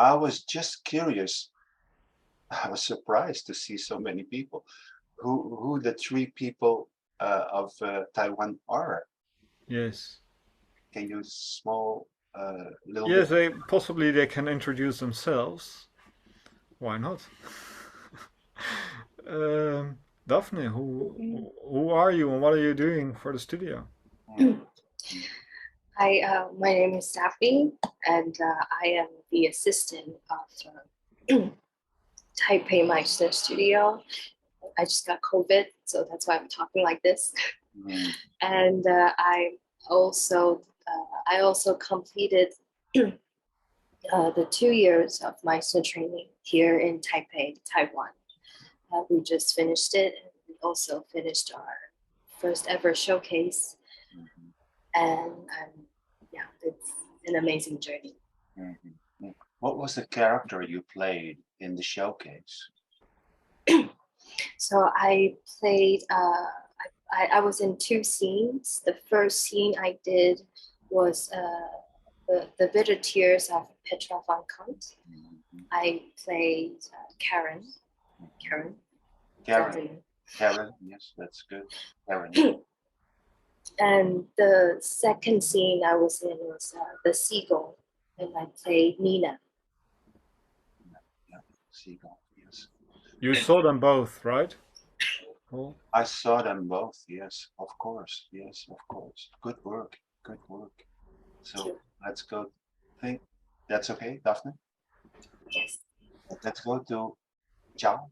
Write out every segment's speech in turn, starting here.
I was just curious. I was surprised to see so many people. Who the three people of Taiwan are? Yes. Can you small little bit? Yes, they possibly they can introduce themselves. Why not? Daphne, who are you and what are you doing for the studio? Mm, mm, Hi, my name is Daphne, and I am the assistant of Taipei Meisner Studio. I just got COVID, so that's why I'm talking like this. mm, And I also completed the 2 years of Meisner training here in Taipei, Taiwan. We just finished it, and we also finished our first ever showcase. mhm, And yeah, it's an amazing journey. mhm, mm. What was the character you played in the showcase? So I played. I was in two scenes. The first scene I did was the bitter tears of Petra von Kant. Mhm, I played Karen. mhm. Karen. Karen. Karen, yes, that's good. Karen. And the second scene I was in was the seagull, and I played Nina. Yeah, Seagull, yes. You saw them both, right? Cool. I saw them both, yes, of course, Good work, good work. So let's go. Think that's okay, Daphne? Yes. Let's go to Zhao.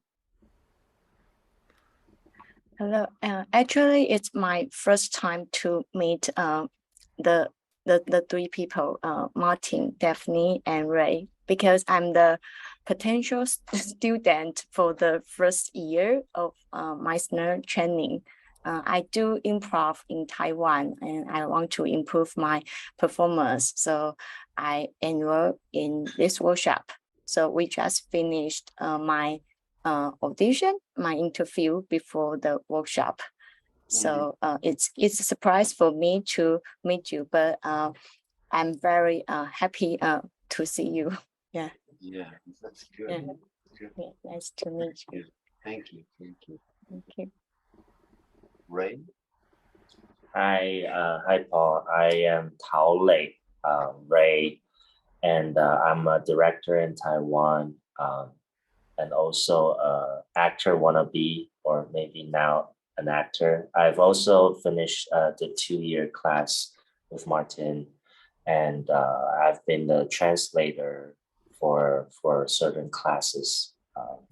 Hello. Actually, it's my first time to meet the three people, Martin, Daphne, and Ray, because I'm the potential student for the first year of Meisner training. I do improv in Taiwan, and I want to improve my performance. So I enrolled in this workshop. So we just finished my audition, my interview before the workshop. So it's a surprise for me to meet you, but I'm very happy to see you. Yeah. Yeah, that's good. Yeah. Good. Yeah, nice to meet you. Thank you, thank you. Thank you. Ray. Hi, Paul. I am Tao Lei, Ray, and I'm a director in Taiwan, and also actor wannabe, or maybe now an actor. I've also finished the 2-year class with Martin, and I've been the translator for certain classes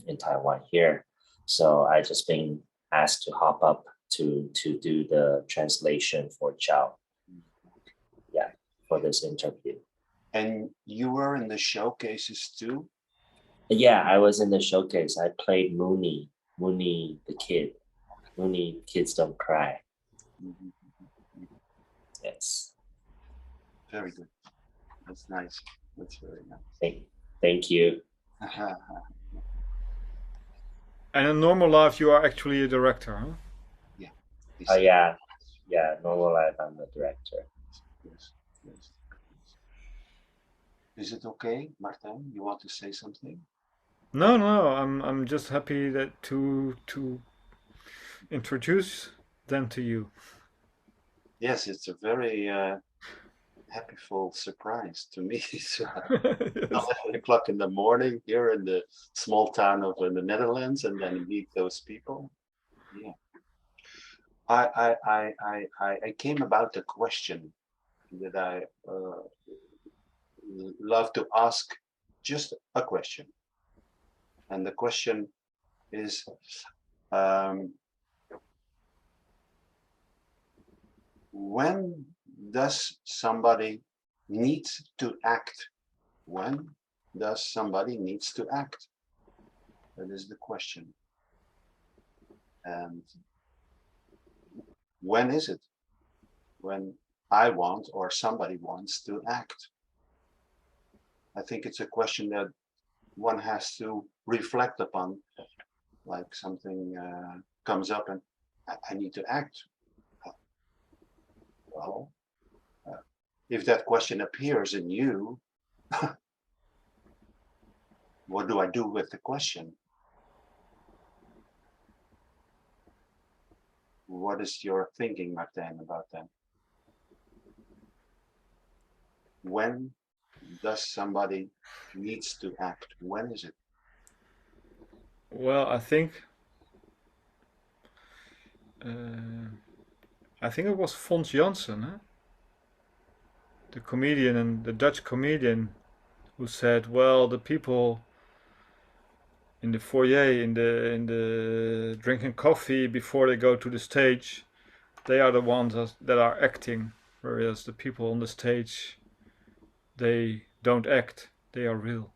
in Taiwan here. So I just been asked to hop up to do the translation for Zhao. Yeah, for this interview. And you were in the showcases too? Yeah, I was in the showcase. I played Mooney the kid. Mooney, kids don't cry. Mhm. Yes. Very good. That's nice. That's very nice. Thank you. And in normal life, you are actually a director, huh? Yeah. Oh yeah. Normal life, I'm the director. Yes. Is it okay, Martijn? You want to say something? No, I'm just happy that to introduce them to you. Yes, it's a very happyful surprise to me. So, Yes. 11 o'clock in the morning here in the small town of the Netherlands, and then meet those people. Yeah. I came about the question that I love to ask, just a question. And the question is, when does somebody need to act? When does somebody needs to act? That is the question. And when is it? When I want or somebody wants to act? I think it's a question that one has to reflect upon, like something comes up and I need to act. Well, if that question appears in you, what do I do with the question? What is your thinking, Martijn, about that? When does somebody needs to act? When is it? Well, I think it was Fons Jansen, huh? The comedian and the Dutch comedian, who said, "Well, the people in the foyer, in the drinking coffee before they go to the stage, they are the ones that are acting, whereas the people on the stage, they don't act, they are real."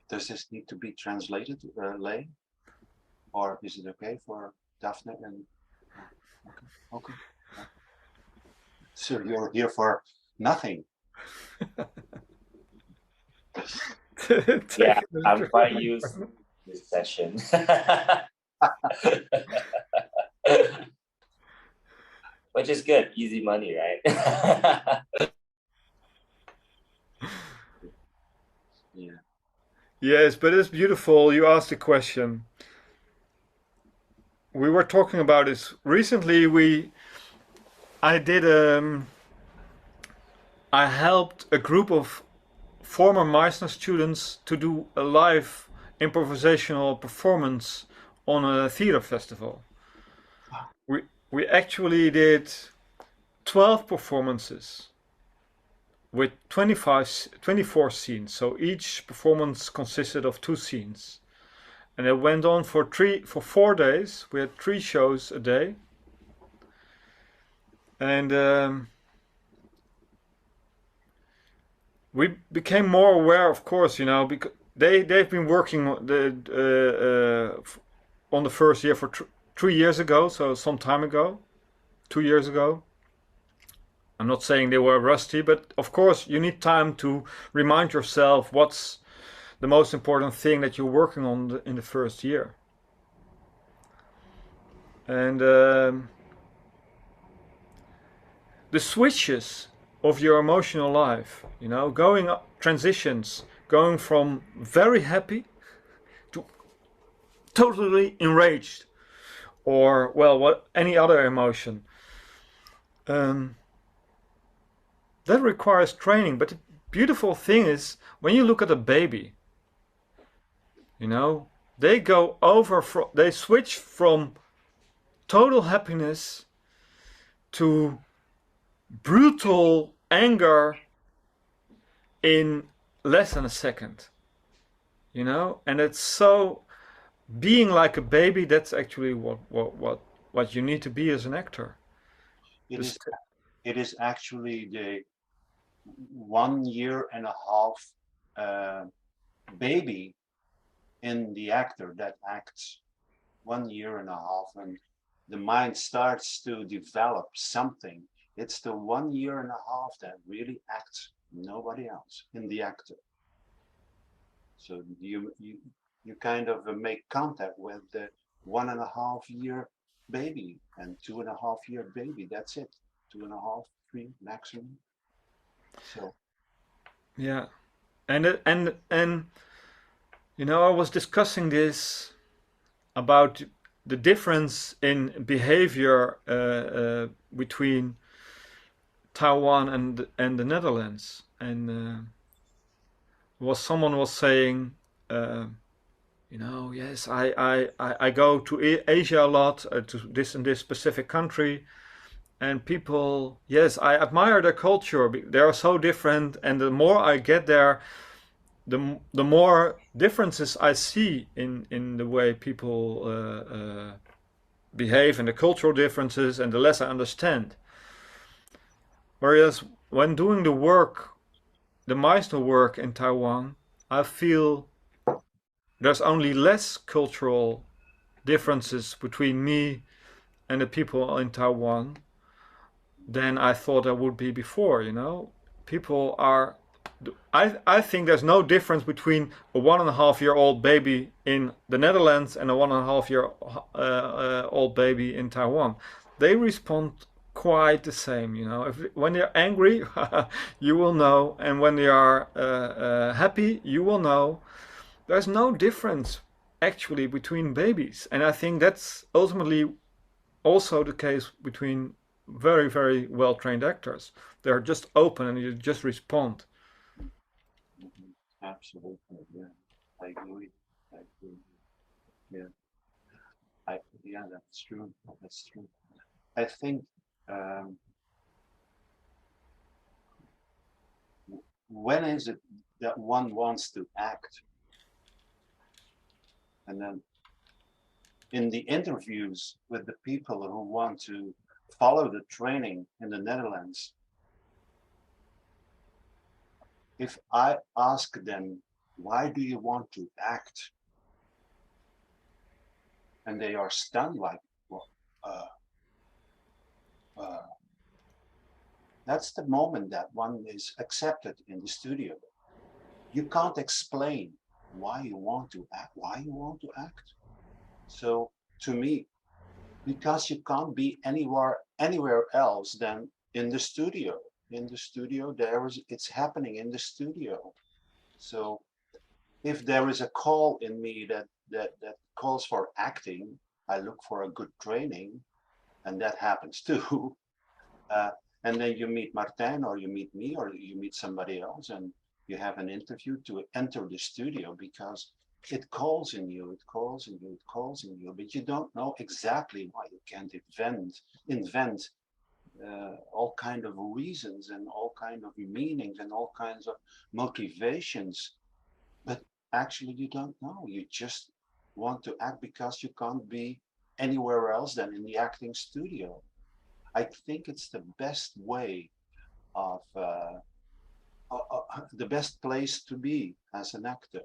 Does this need to be translated, Lay? Or is it okay for Daphne? And okay. So you're here for nothing. Yeah, I'm quite used to this session. Which is good, easy money, right? Yeah. Yes, but it's beautiful. You asked a question. We were talking about this recently. I helped a group of former Meisner students to do a live improvisational performance on a theater festival. We actually did 12 performances with 24 scenes. So each performance consisted of 2 scenes. And it went on for 4 days. We had 3 shows a day. And we became more aware, of course, you know, because they've been working on the first year for 3 years ago, so some time ago, 2 years ago. I'm not saying they were rusty, but of course you need time to remind yourself what's the most important thing that you're working on in the first year. And the switches of your emotional life, you know, going up, transitions, going from very happy to totally enraged, or well, what any other emotion. That requires training. But the beautiful thing is, when you look at a baby, you know, they switch from total happiness to brutal anger in less than a second, you know. And it's so, being like a baby, that's actually what you need to be as an actor. It is actually the 1.5 year baby in the actor that acts 1.5 year, and the mind starts to develop something. It's the 1.5 year that really acts, nobody else in the actor. So you kind of make contact with the 1.5 year baby and 2.5 year baby. That's it. 2.5, 3 maximum. So yeah, and you know, I was discussing this about the difference in behavior between Taiwan and the Netherlands, and someone was saying, you know, yes, I go to Asia a lot, to this and this specific country. And people, yes, I admire their culture. They are so different, and the more I get there, the more differences I see in the way people behave, and the cultural differences, and the less I understand. Whereas when doing the work, the Meisner work in Taiwan, I feel there's only less cultural differences between me and the people in Taiwan than I thought there would be before, you know. People are, I think there's no difference between a 1.5 year old baby in the Netherlands and a 1.5 year old baby in Taiwan. They respond quite the same, you know. When they're angry, you will know, and when they are happy, you will know. There's no difference actually between babies, and I think that's ultimately also the case between very, very well trained actors. They're just open and you just respond. Absolutely, yeah. I agree. I agree. Yeah. Yeah, that's true. That's true. I think when is it that one wants to act? And then in the interviews with the people who want to follow the training in the Netherlands, if I ask them, why do you want to act? And they are stunned, like, well, that's the moment that one is accepted in the studio. You can't explain why you want to act. So to me, because you can't be anywhere else than in the studio. In the studio, it's happening in the studio. So if there is a call in me that calls for acting, I look for a good training, and that happens too. And then you meet Martijn, or you meet me, or you meet somebody else, and you have an interview to enter the studio because it calls in you, but you don't know exactly why. You can't invent all kind of reasons and all kind of meanings and all kinds of motivations. But actually you don't know. You just want to act because you can't be anywhere else than in the acting studio. I think it's the best way of the best place to be as an actor.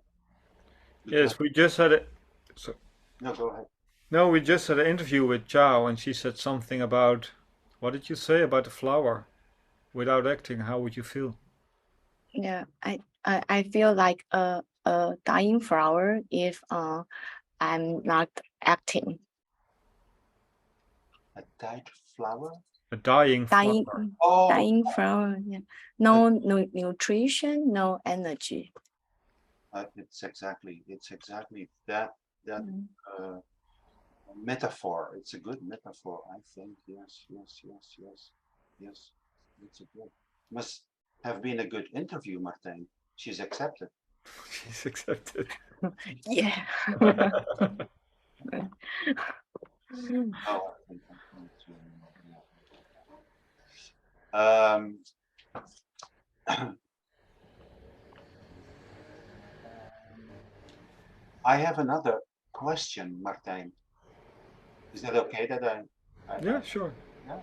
Yes, we just had it. So, no, go ahead. No, we just had an interview with Chow, and she said something about, what did you say about the flower? Without acting, how would you feel? Yeah, I feel like a dying flower if I'm not acting. A died flower? A dying flower. Dying flower. Yeah. No nutrition, no energy. It's exactly that metaphor. It's a good metaphor, I think. Yes. It's a good. Must have been a good interview, Martijn. She's accepted. She's accepted. Yeah. Oh, I think I'm going to. I have another question, Martijn. Is that okay that yeah, sure. Yeah.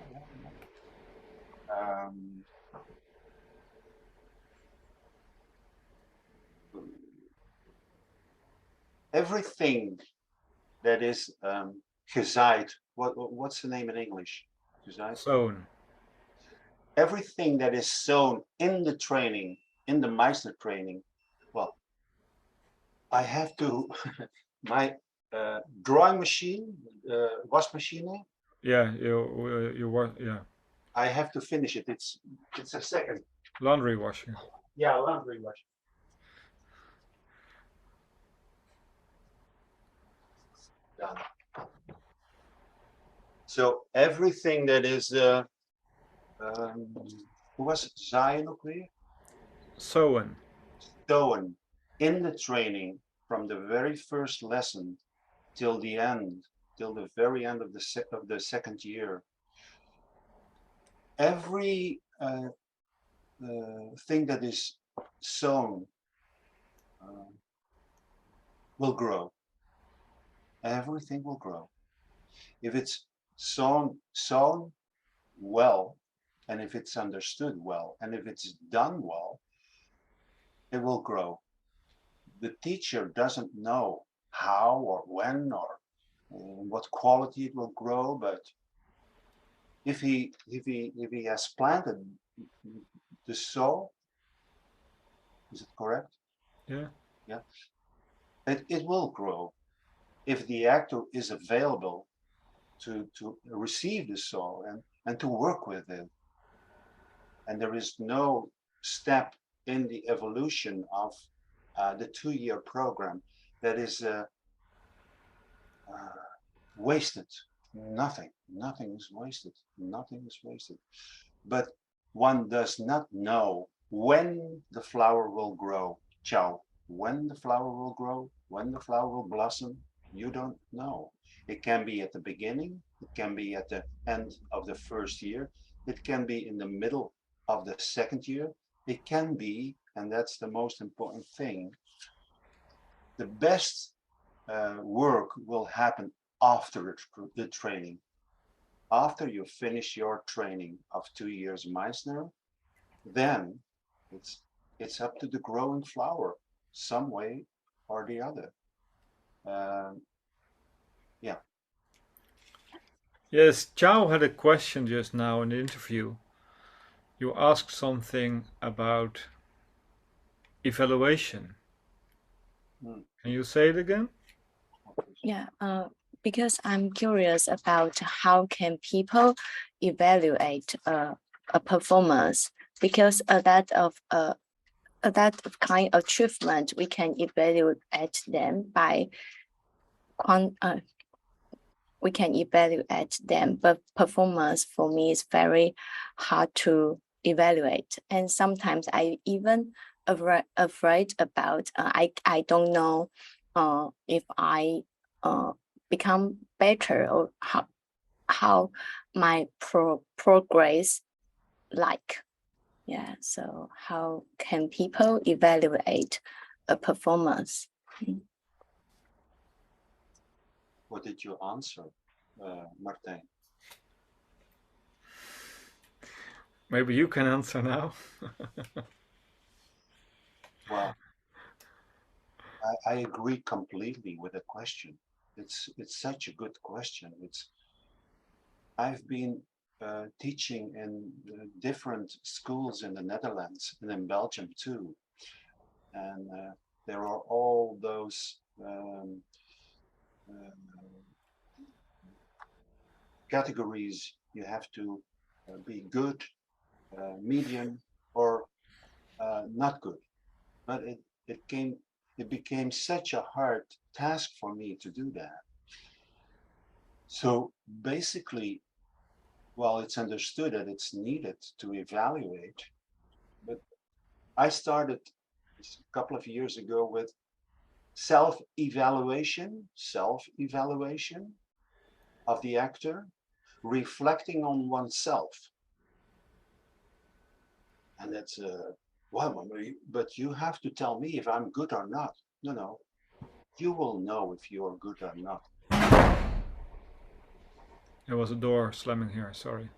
Everything that is gezaaid, what's the name in English? Gezaaid? Sown. Everything that is sown in the training, in the Meisner training, well, I have to, my drawing machine, wash machine. Yeah, you work. Yeah. I have to finish it. It's a second. Laundry washing. Yeah, laundry washing. Done. So everything that is, who was zaaien ook weer? Sown. Sown in the training from the very first lesson till the end, till the very end of the second year. Every thing that is sown will grow. Everything will grow. If it's sown well, and if it's understood well, and if it's done well, it will grow. The teacher doesn't know how or when or what quality it will grow, but if he has planted the soul, is it correct? Yeah. Yeah. It will grow if the actor is available to receive the soul. And and to work with it. And there is no step in the evolution of the 2-year program that is wasted. Nothing is wasted. Nothing is wasted. But one does not know when the flower will grow. Ciao. When the flower will grow, when the flower will blossom, you don't know. It can be at the beginning, it can be at the end of the first year, it can be in the middle of the second year, it can be, and that's the most important thing, the best work will happen after the training. After you finish your training of 2 years Meisner, then it's up to the growing flower, some way or the other. Yeah. Yes, Chow had a question just now in the interview. You asked something about evaluation. Can you say it again? Yeah, because I'm curious about how can people evaluate a performance, because that kind of achievement we can evaluate them by we can evaluate them, but performance for me is very hard to evaluate, and sometimes I even afraid about I don't know if I become better, or how my progress like. Yeah, so how can people evaluate a performance? What did you answer, Martijn? Maybe you can answer now. Well, I agree completely with the question. It's such a good question. I've been teaching in different schools in the Netherlands and in Belgium too, and there are all those categories. You have to be good, medium, or not good. But it became such a hard task for me to do that. So basically, well, it's understood that it's needed to evaluate, but I started a couple of years ago with self-evaluation of the actor, reflecting on oneself. And that's well, but you have to tell me if I'm good or not. No, you will know if you're good or not. There was a door slamming here, sorry.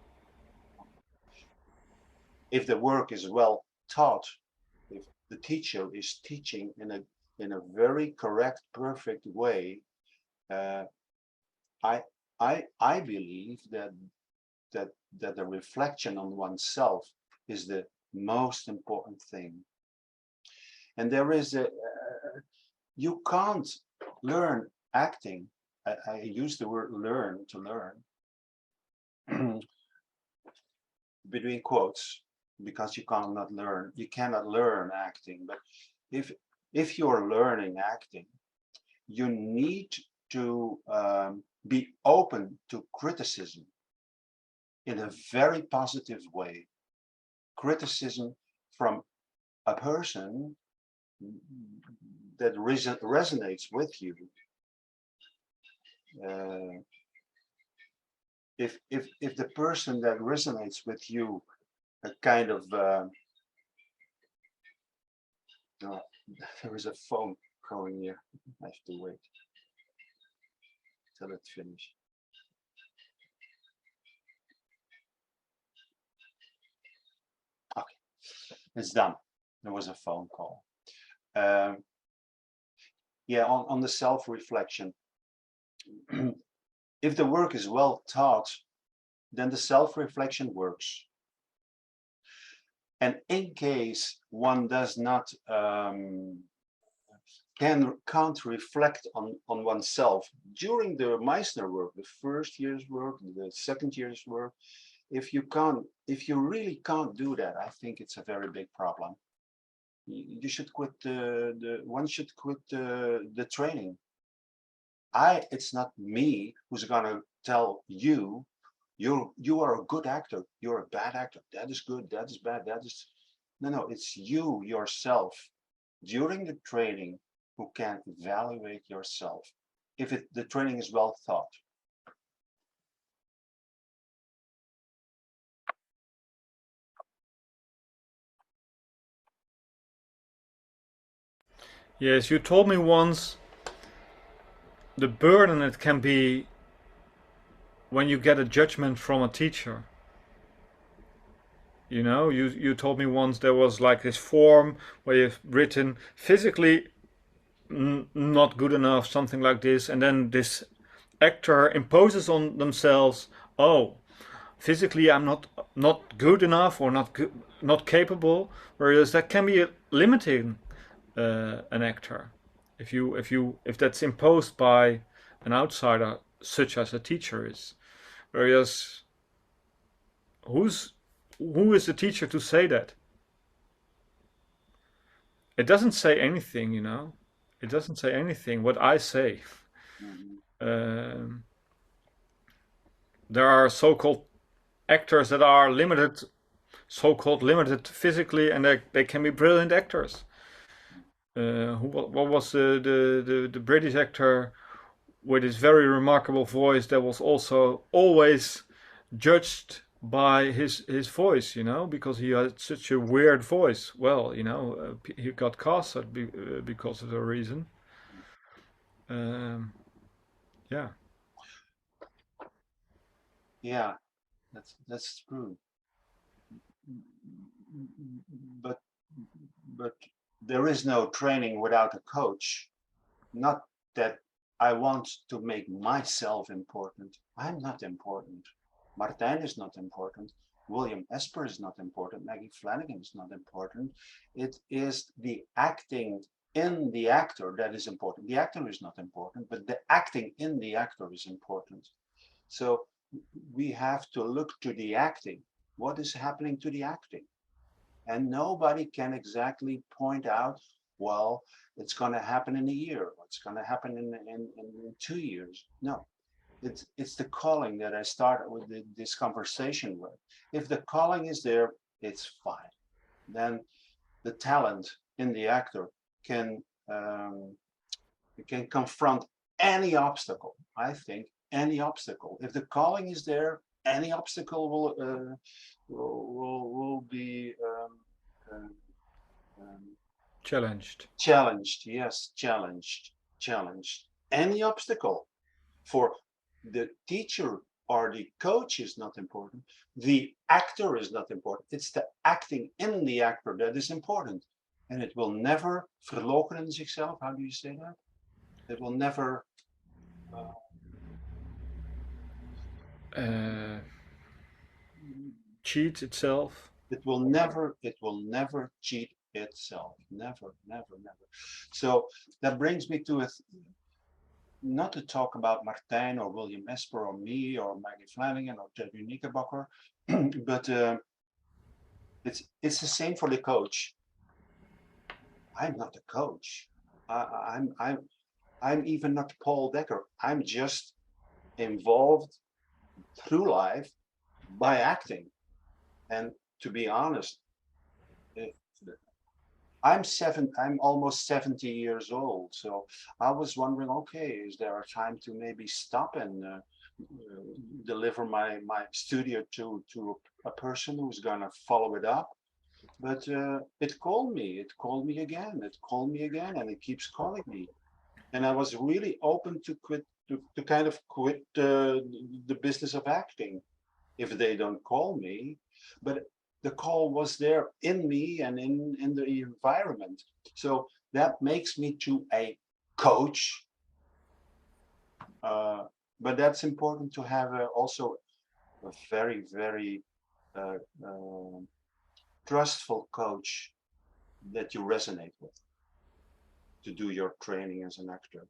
If the work is well taught, if the teacher is teaching in a very correct, perfect way, I believe that the reflection on oneself is the most important thing. And there is you can't learn acting. I use the word learn to learn between quotes, because you cannot learn acting. But if you're learning acting, you need to be open to criticism in a very positive way. Criticism from a person that resonates with you. If the person that resonates with you a kind of oh, there is a phone going here. I have to wait till it's finished. Okay, it's done. There was a phone call. Yeah, on the self-reflection. If the work is well taught, then the self-reflection works. And in case one does not can't reflect on oneself during the Meisner work, the first year's work, the second year's work, if you really can't do that, I think it's a very big problem. You should quit one should quit the training. It's not me who's gonna tell you, you are a good actor, you're a bad actor, that is good, that is bad, that is, no, it's you yourself during the training who can evaluate yourself if the training is well thought. Yes, you told me once the burden it can be when you get a judgment from a teacher. You know, you told me once there was like this form where you've written physically not good enough, something like this, and then this actor imposes on themselves, oh, physically I'm not good enough or not capable, whereas that can be limiting an actor if that's imposed by an outsider such as a teacher is. Whereas who is the teacher to say that? It doesn't say anything, you know. It doesn't say anything what I say. There are so-called actors that are limited, so-called limited physically, and they can be brilliant actors. What was the British actor with his very remarkable voice that was also always judged by his voice, you know, because he had such a weird voice. Well, you know, he got casted because of the reason. Yeah. Yeah, that's true. But there is no training without a coach. Not that I want to make myself important. I'm not important. Martijn is not important. William Esper is not important. Maggie Flanagan is not important. It is the acting in the actor that is important. The actor is not important, but the acting in the actor is important. So we have to look to the acting. What is happening to the acting? And nobody can exactly point out, well, it's going to happen in a year, or it's going to happen in 2 years. No, it's the calling that I started with this conversation with. If the calling is there, it's fine. Then the talent in the actor can confront any obstacle. I think any obstacle. If the calling is there, any obstacle will be Challenged. Yes, challenged. Any obstacle for the teacher or the coach is not important. The actor is not important. It's the acting in the actor that is important. And it will never verloochenen zichzelf. How do you say that? It will never cheat itself. It will never cheat itself. Never. So that brings me to not to talk about Martijn or William Esper or me or Maggie Flanagan or Ted Knickerbocker, but it's the same for the coach. I'm not the coach. I'm even not Paul Dekker. I'm just involved through life by acting. And to be honest, I'm almost 70 years old. So I was wondering, okay, is there a time to maybe stop and deliver my studio to a person who's gonna follow it up? But it called me again, and it keeps calling me. And I was really open to quit, to kind of quit the business of acting if they don't call me. But the call was there in me and in the environment. So that makes me to a coach. But that's important to have also a very, very trustful coach that you resonate with to do your training as an actor.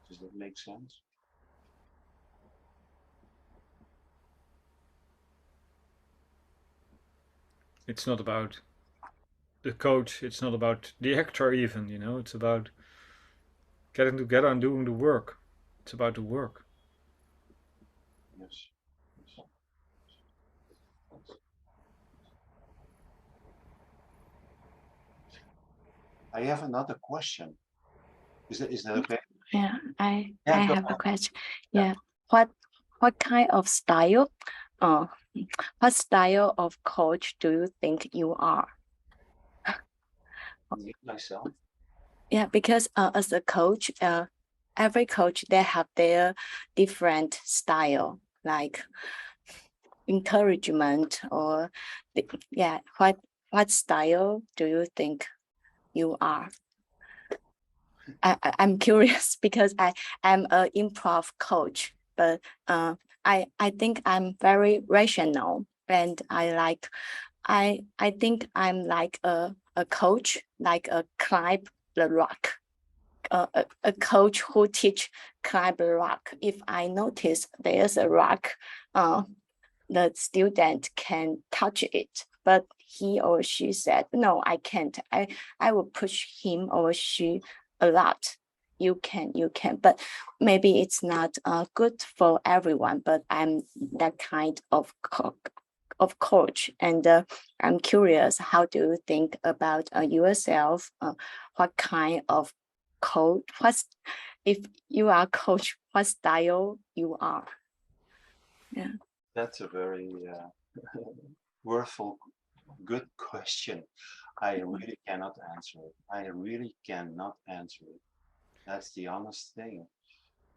Does that make sense? It's not about the coach. It's not about the actor even, you know. It's about getting together and doing the work. It's about the work. Yes. I have another question. Is that okay? Yeah, I Yeah, go have a on. question. Yeah. Yeah, what kind of style, what style of coach do you think you are? Me, myself. Yeah, because as a coach, every coach they have their different style, like encouragement or yeah. What style do you think you are? I'm curious because I am an improv coach, but I think I'm very rational, and I think I'm like a coach, like a climb the rock, a coach who teach climb the rock. If I notice there's a rock, the student can touch it, but he or she said, no, I can't. I will push him or she a lot. You can, but maybe it's not good for everyone, but I'm that kind of coach. And I'm curious, how do you think about yourself? What kind of coach, if you are coach, what style you are? Yeah. That's a very worthwhile, good question. I really cannot answer it. I really cannot answer it. That's the honest thing.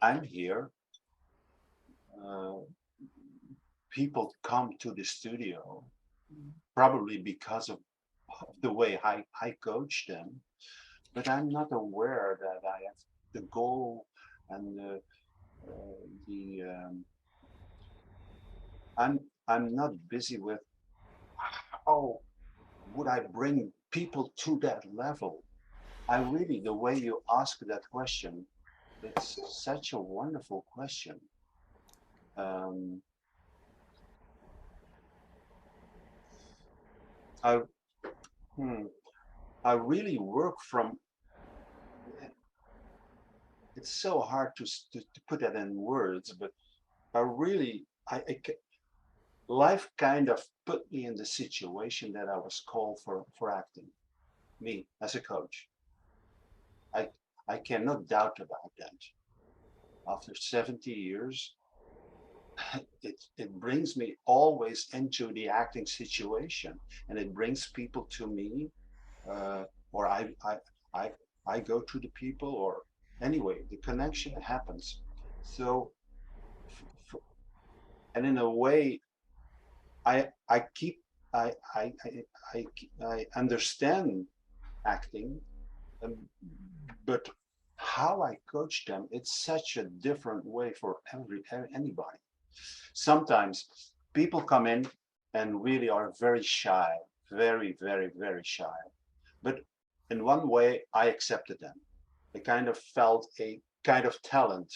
I'm here. People come to the studio probably because of the way I coach them, but I'm not aware that I have the goal and I'm not busy with how would I bring people to that level. I really, the way you ask that question, it's such a wonderful question. I I really work from. It's so hard to put that in words, but life kind of put me in the situation that I was called for acting. Me as a coach, I I cannot doubt about that. After 70 years, it brings me always into the acting situation, and it brings people to me, or I I go to the people, or anyway, the connection happens. So, and in a way, I keep I understand acting, um, but how I coach them, it's such a different way for anybody. Sometimes people come in and really are very shy, very, very, very shy. But in one way, I accepted them. I kind of felt a kind of talent,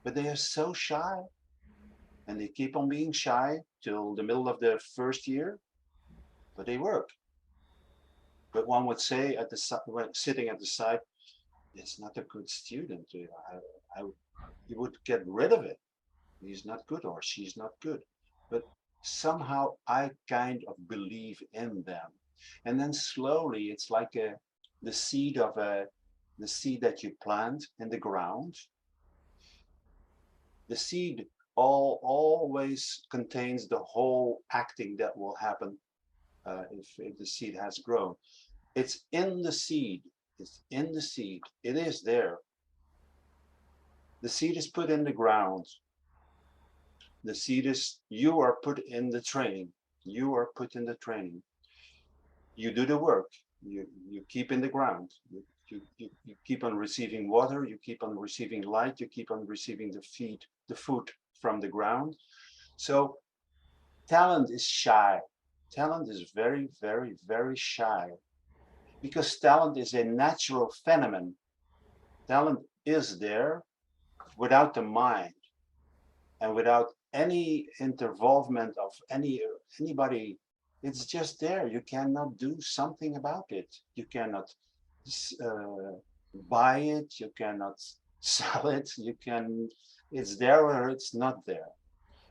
but they are so shy, and they keep on being shy till the middle of their first year, but they work. But one would say at the sitting at the side, it's not a good student. You would get rid of it. He's not good or she's not good. But somehow I kind of believe in them. And then slowly it's like the seed of the seed that you plant in the ground. The seed always contains the whole acting that will happen if the seed has grown. It's in the seed. It's in the seed. It is there. The seed is put in the ground. The seed is, you are put in the training. You are put in the training. You do the work. You keep in the ground. You keep on receiving water. You keep on receiving light. You keep on receiving the food from the ground. So talent is shy. Talent is very, very, very shy, because talent is a natural phenomenon. Talent is there without the mind and without any involvement of anybody It's just there. You cannot do something about it. You cannot buy it. You cannot sell it. It's there or it's not there.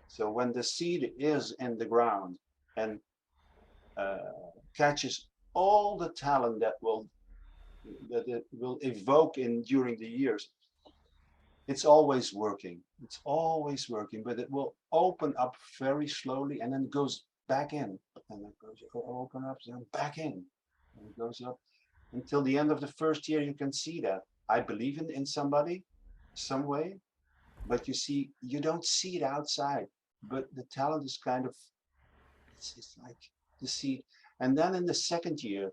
So when the seed is in the ground and catches all the talent that it will evoke during the years, it's always working. It's always working, but it will open up very slowly and then it goes back in, and it goes open up and back in, and it goes up until the end of the first year. You can see that I believe in somebody, some way, but you don't see it outside. But the talent is kind of, it's like the seed, and then in the second year,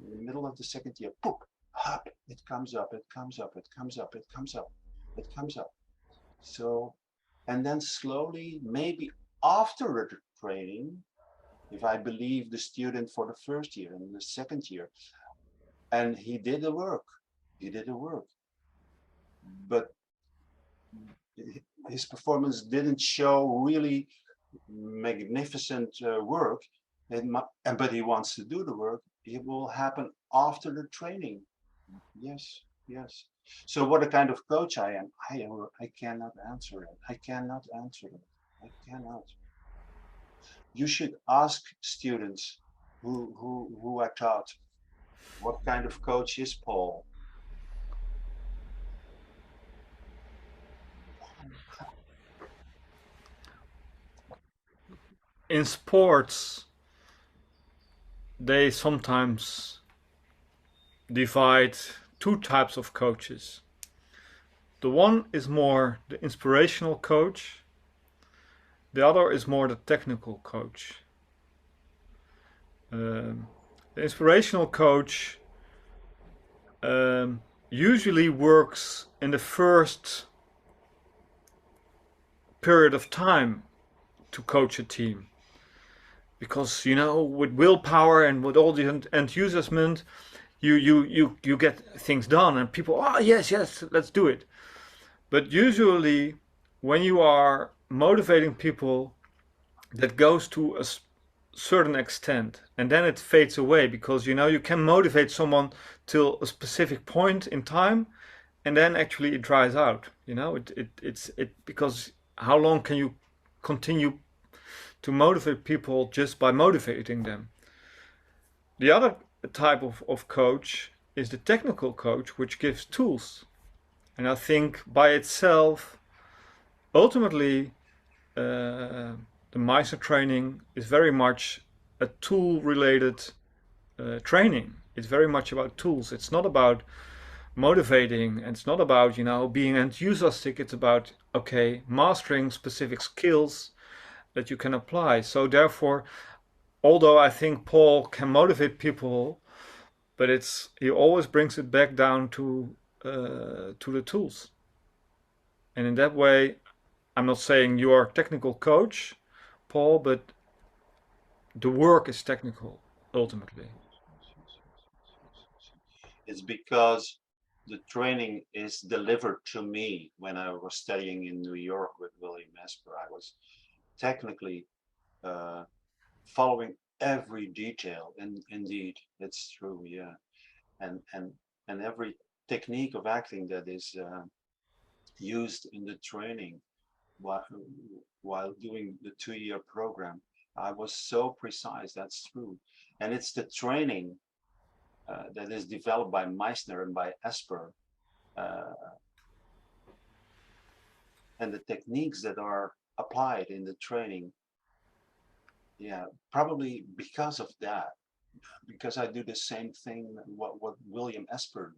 in the middle of the second year, poof, hop, it comes up, it comes up, it comes up, it comes up, it comes up. So, and then slowly, maybe after the training, if I believe the student for the first year and the second year, and he did the work, but his performance didn't show really magnificent work, but he wants to do the work, it will happen after the training. Yes, yes. So what a kind of coach I am, I cannot answer it. I cannot answer it. I cannot. You should ask students who I taught, what kind of coach is Paul? In sports, they sometimes divide two types of coaches. The one is more the inspirational coach, the other is more the technical coach. The inspirational coach usually works in the first period of time to coach a team, because with willpower and with all the enthusiasm, you get things done and people, yes, let's do it. But usually when you are motivating people, that goes to a certain extent and then it fades away, because you can motivate someone till a specific point in time and then actually it dries out. It's because how long can you continue to motivate people just by motivating them? The other type of coach is the technical coach, which gives tools. And I think by itself, ultimately, the Meisner training is very much a tool-related training. It's very much about tools. It's not about motivating, and it's not about being enthusiastic. It's about mastering specific skills that you can apply. So therefore, although I think Paul can motivate people, but he always brings it back down to the tools. And in that way, I'm not saying you are a technical coach, Paul, but the work is technical ultimately. It's because the training is delivered to me. When I was studying in New York with William Esper, I was technically following every detail, and indeed it's true, yeah, and every technique of acting that is used in the training while doing the 2-year program, I was so precise. That's true. And it's the training that is developed by Meisner and by Esper, and the techniques that are applied in the training. Yeah, probably because of that, because I do the same thing what William Esper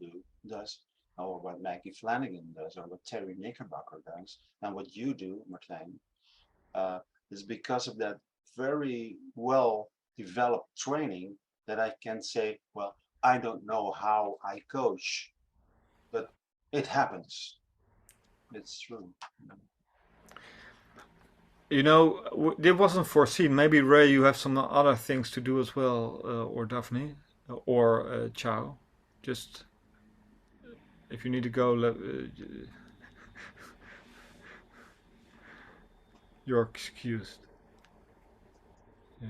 does, or what Maggie Flanagan does, or what Terry Knickerbocker does, and what you do, Martijn, is because of that very well developed training that I can say, well, I don't know how I coach, but it happens. It's true. It wasn't foreseen. Maybe Ray, you have some other things to do as well, or Daphne, or Chow. Just if you need to go, you're excused. Yeah.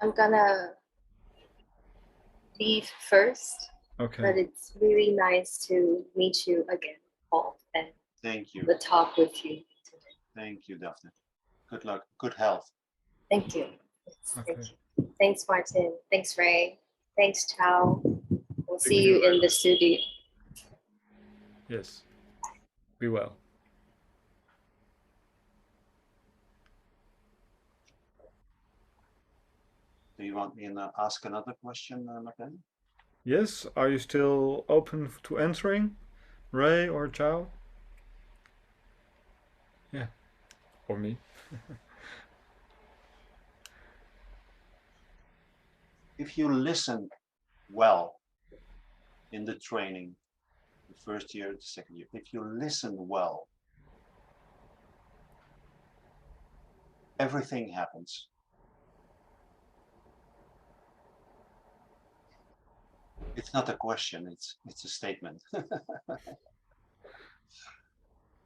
I'm gonna leave first, Okay. but it's really nice to meet you again, Paul, and Thank you. the talk with you today. Thank you, Daphne. Good luck. Good health. Thank you. Yes, Okay. thank you. Thanks, Martin. Thanks, Ray. Thanks, Chow. We'll see you you in the studio. Yes. Be well. Do you want me to ask another question, Martijn? Yes. Are you still open to answering, Ray or Chow? Yeah. Or me. If you listen well in the training, the first year, the second year, if you listen well, everything happens. It's not a question, it's a statement.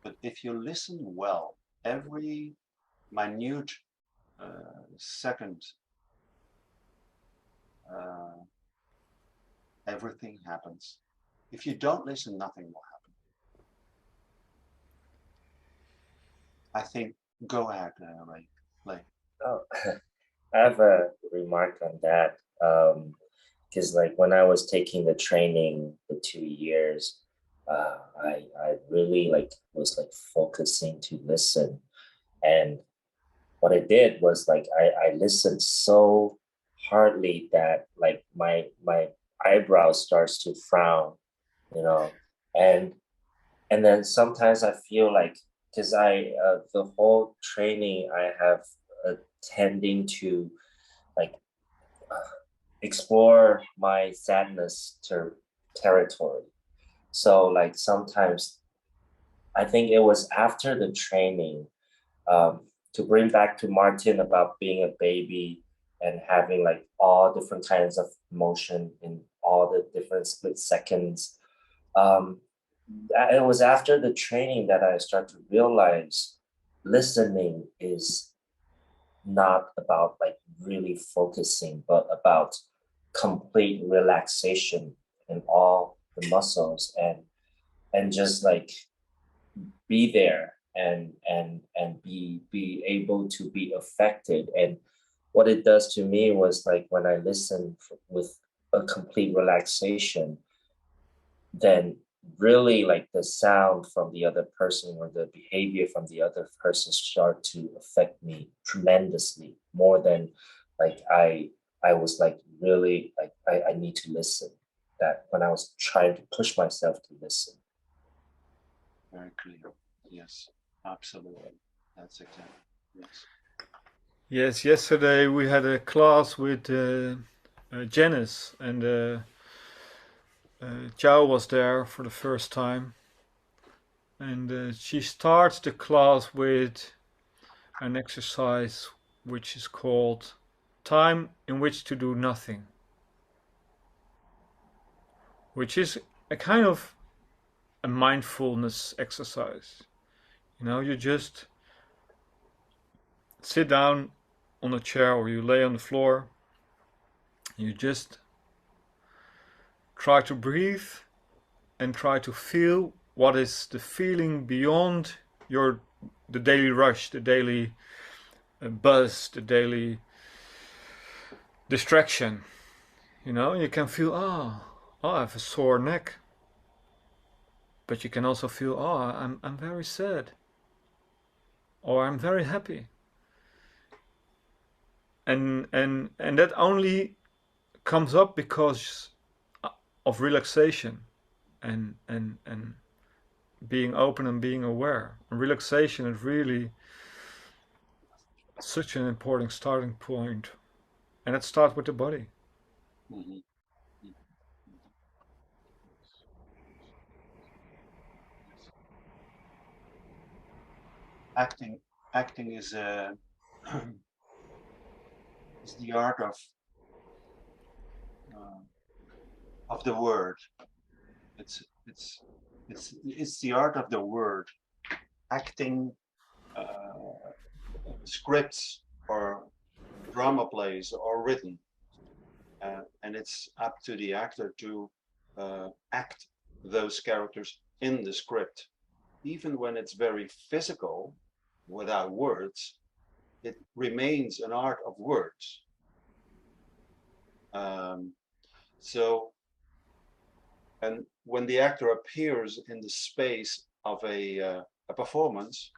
But if you listen well, every minute second, everything happens. If you don't listen, nothing will happen. I think, go ahead, Ray. Play. Oh, I have a remark on that. Because like when I was taking the training for 2 years, I really was focusing to listen. And what I did was I listened so hardly that like my eyebrow starts to frown, you know, and then sometimes I feel like because the whole training I have tending to like explore my sadness territory. So like sometimes I think it was after the training to bring back to Martin about being a baby and having like all different kinds of emotion in all the different split seconds. It was after the training that I started to realize listening is not about like really focusing, but about complete relaxation in all the muscles and just like be there and be able to be affected. And what it does to me was like when I listen with a complete relaxation, then really like the sound from the other person or the behavior from the other person start to affect me tremendously more than like I was like really like I need to listen, that when I was trying to push myself to listen. Very clear. Yes, absolutely. That's exactly. Yes. Yes. Yesterday we had a class with Janice, and Chow was there for the first time, and she starts the class with an exercise which is called time in which to do nothing, which is a kind of a mindfulness exercise. You know, you just sit down on a chair or you lay on the floor, you just try to breathe and try to feel what is the feeling beyond the daily rush, the daily buzz, the daily distraction. You know, you can feel, I have a sore neck. But you can also feel, I'm very sad. Or I'm very happy. And that only comes up because of relaxation and being open and being aware. And relaxation is really such an important starting point. And it starts with the body. Mm-hmm. Acting is is the art of the word. It's the art of the word. Acting scripts or drama plays or written. And it's up to the actor to act those characters in the script. Even when it's very physical, without words, it remains an art of words. So, and when the actor appears in the space of a performance,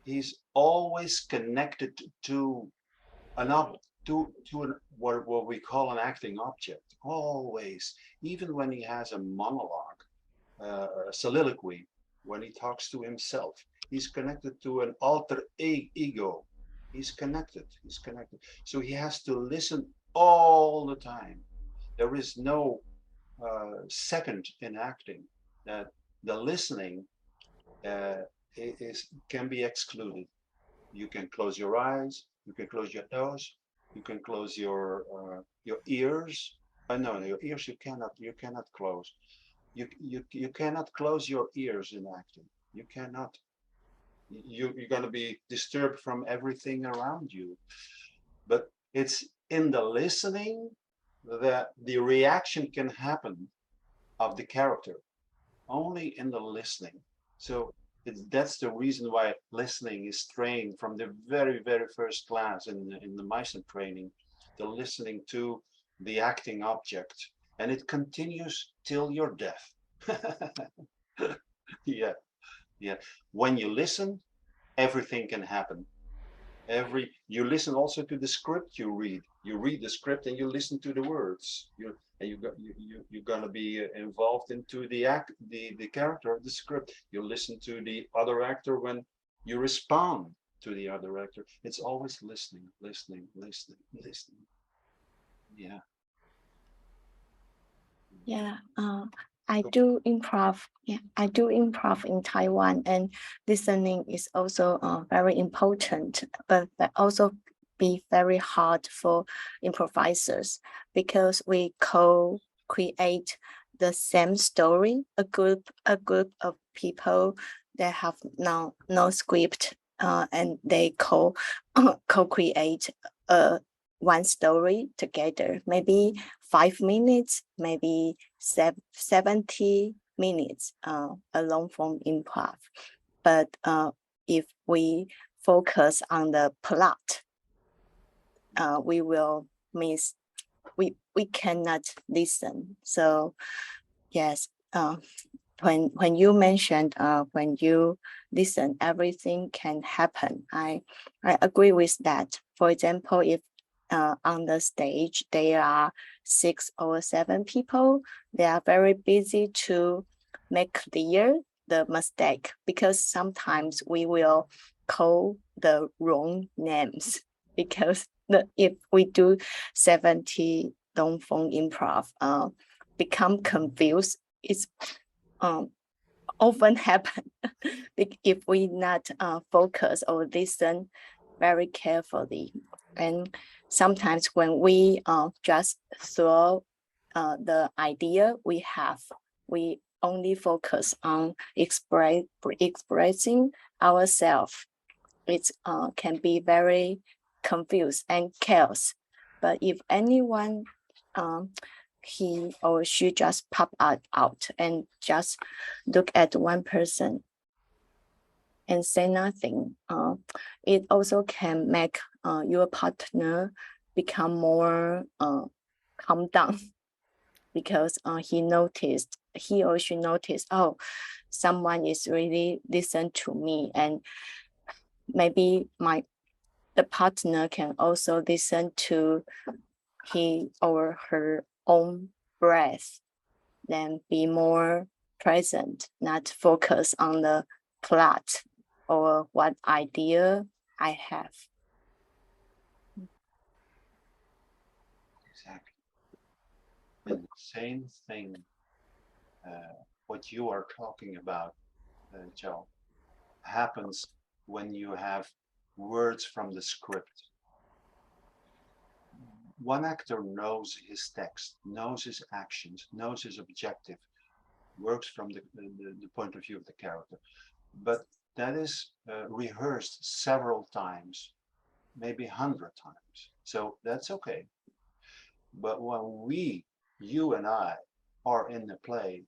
he's always connected to what we call an acting object. Always, even when he has a monologue, a soliloquy, when he talks to himself, he's connected to an alter ego. He's connected. So he has to listen all the time. There is no second in acting. That the listening can be excluded. You can close your eyes, you can close your nose, you can close your ears. No, your ears you cannot close. You cannot close your ears in acting. You cannot. You're going to be disturbed from everything around you. But it's in the listening that the reaction can happen of the character. Only in the listening. So that's the reason why listening is trained from the very, very first class in the Meisner training, the listening to the acting object, and it continues till your death. Yeah. When you listen, everything can happen. You listen also to the script you read. You read the script and you listen to the words. You're gonna be involved into the character of the script. You listen to the other actor when you respond to the other actor. It's always listening. Yeah. Yeah, I do improv. Yeah, I do improv in Taiwan, and listening is also very important, but also be very hard for improvisers because we co-create the same story. A group of people that have no script, and they co-create one story together, maybe 5 minutes, maybe 70 minutes, a long form improv. But if we focus on the plot, we will miss, we cannot listen. So yes, when you mentioned when you listen, everything can happen. I agree with that. For example, if on the stage there are 6 or 7 people, they are very busy to make clear the mistake, because sometimes we will call the wrong names, because if we do 70 long form improv, become confused, it's often happen if we not focus or listen very carefully. And sometimes when we just throw the idea we have, we only focus on expressing ourselves. It can be very confused and chaos. But if anyone he or she just pop out and just look at one person and say nothing, it also can make your partner become more calm down, because he or she noticed, oh, someone is really listen to me, and maybe the partner can also listen to he or her own breath, then be more present, not focus on the plot or what idea I have. Exactly. And the same thing, what you are talking about, Joe, happens when you have words from the script. One actor knows his text, knows his actions, knows his objective, works from the point of view of the character. But that is rehearsed several times maybe 100 times. So that's okay. But when you and I, are in the play,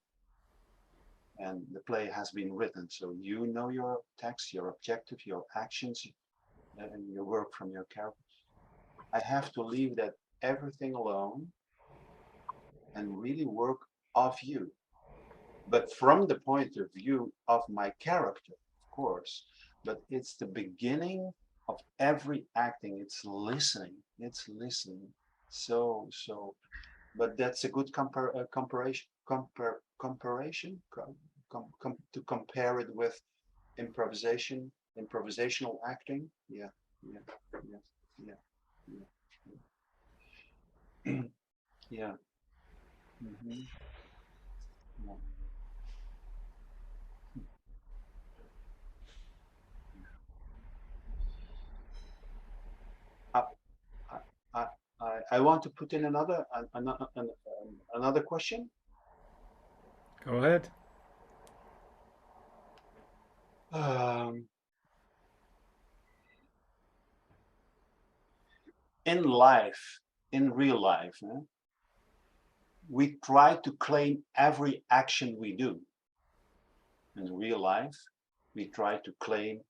and the play has been written, so you know your text, your objective, your actions, and your work from your character, I have to leave that everything alone and really work off you. But from the point of view of my character, of course, but it's the beginning of every acting. It's listening. So, but that's a good comparison to compare it with improvisational acting. Yeah. Yeah. Mhm. Yeah. I, I, I want to put in another question. Go ahead. In life, in real life, we try to claim every action we do. In real life, we try to claim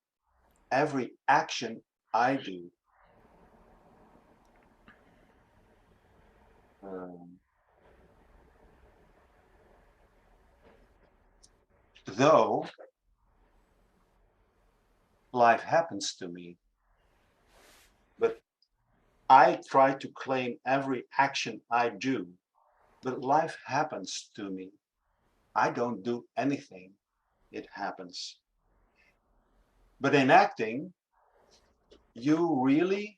every action I do. Though life happens to me, but I try to claim every action I do, but life happens to me. I don't do anything, it happens. But in acting, you really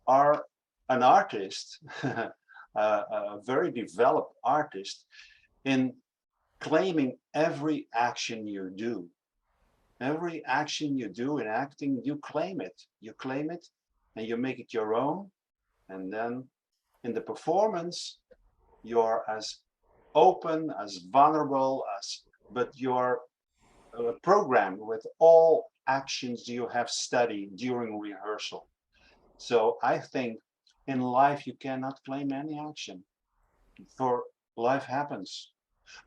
are an artist, a very developed artist, in claiming every action you do. Every action you do in acting, you claim it. You claim it and you make it your own. And then in the performance, you're as open, as vulnerable, but you're programmed with all actions you have studied during rehearsal. So I think in life, you cannot claim any action, for life happens.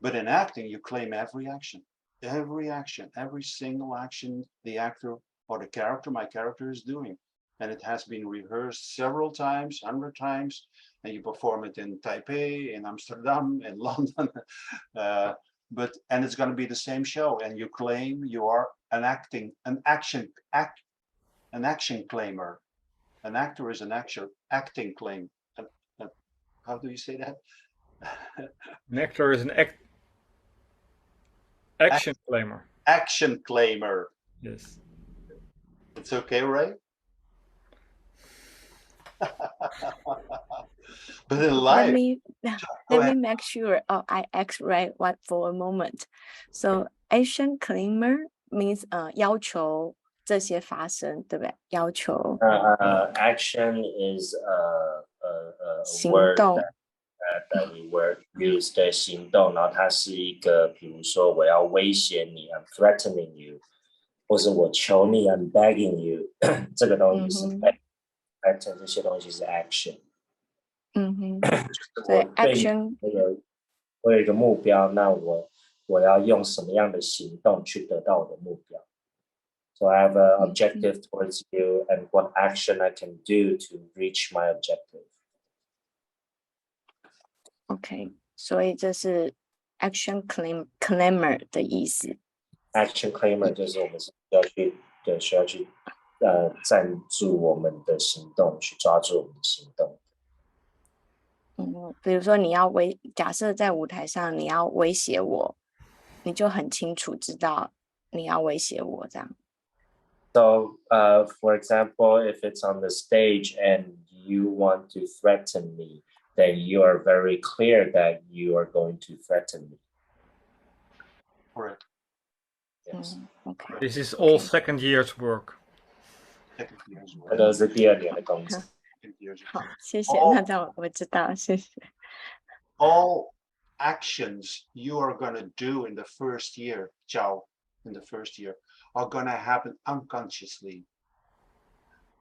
But in acting, you claim every action, every single action the actor or the character, my character, is doing. And it has been rehearsed several times, 100 times, and you perform it in Taipei, in Amsterdam, in London. And it's going to be the same show, and you claim you are an action claimer. An actor is an acting claim. How do you say that? An actor is an action claimer. Action claimer. Yes. It's okay, Ray? But in life, let me make sure I ask right what for a moment. So action claimer means 要求这些发生，对不对？要求 action is a 行 word 动 that we were use 的行动，然后它是一个，比如说我要威胁你 ，I'm threatening you，或是我求你 ，I'm begging you，这个东西是 action，这些东西是 action。对 action 我有一个目标，那我要用什么样的行动去得到我的目标？ So I have an objective towards you, and what action I can do to reach my objective. OK， 所以这是 action claimer 的意思。Action claimer 就是我们需要去站住我们的行动，去抓住我们的行动。比如说假设在舞台上你要威胁我，你就很清楚知道你要威胁我这样。So, for example, if it's on the stage and you want to threaten me, then you are very clear that you are going to threaten me. Correct. Yes. Okay. This is all second year's work. 这都是第2年的工作。好，谢谢。那这样我知道，谢谢。All actions you are going to do in the first year, in the first year, are going to happen unconsciously.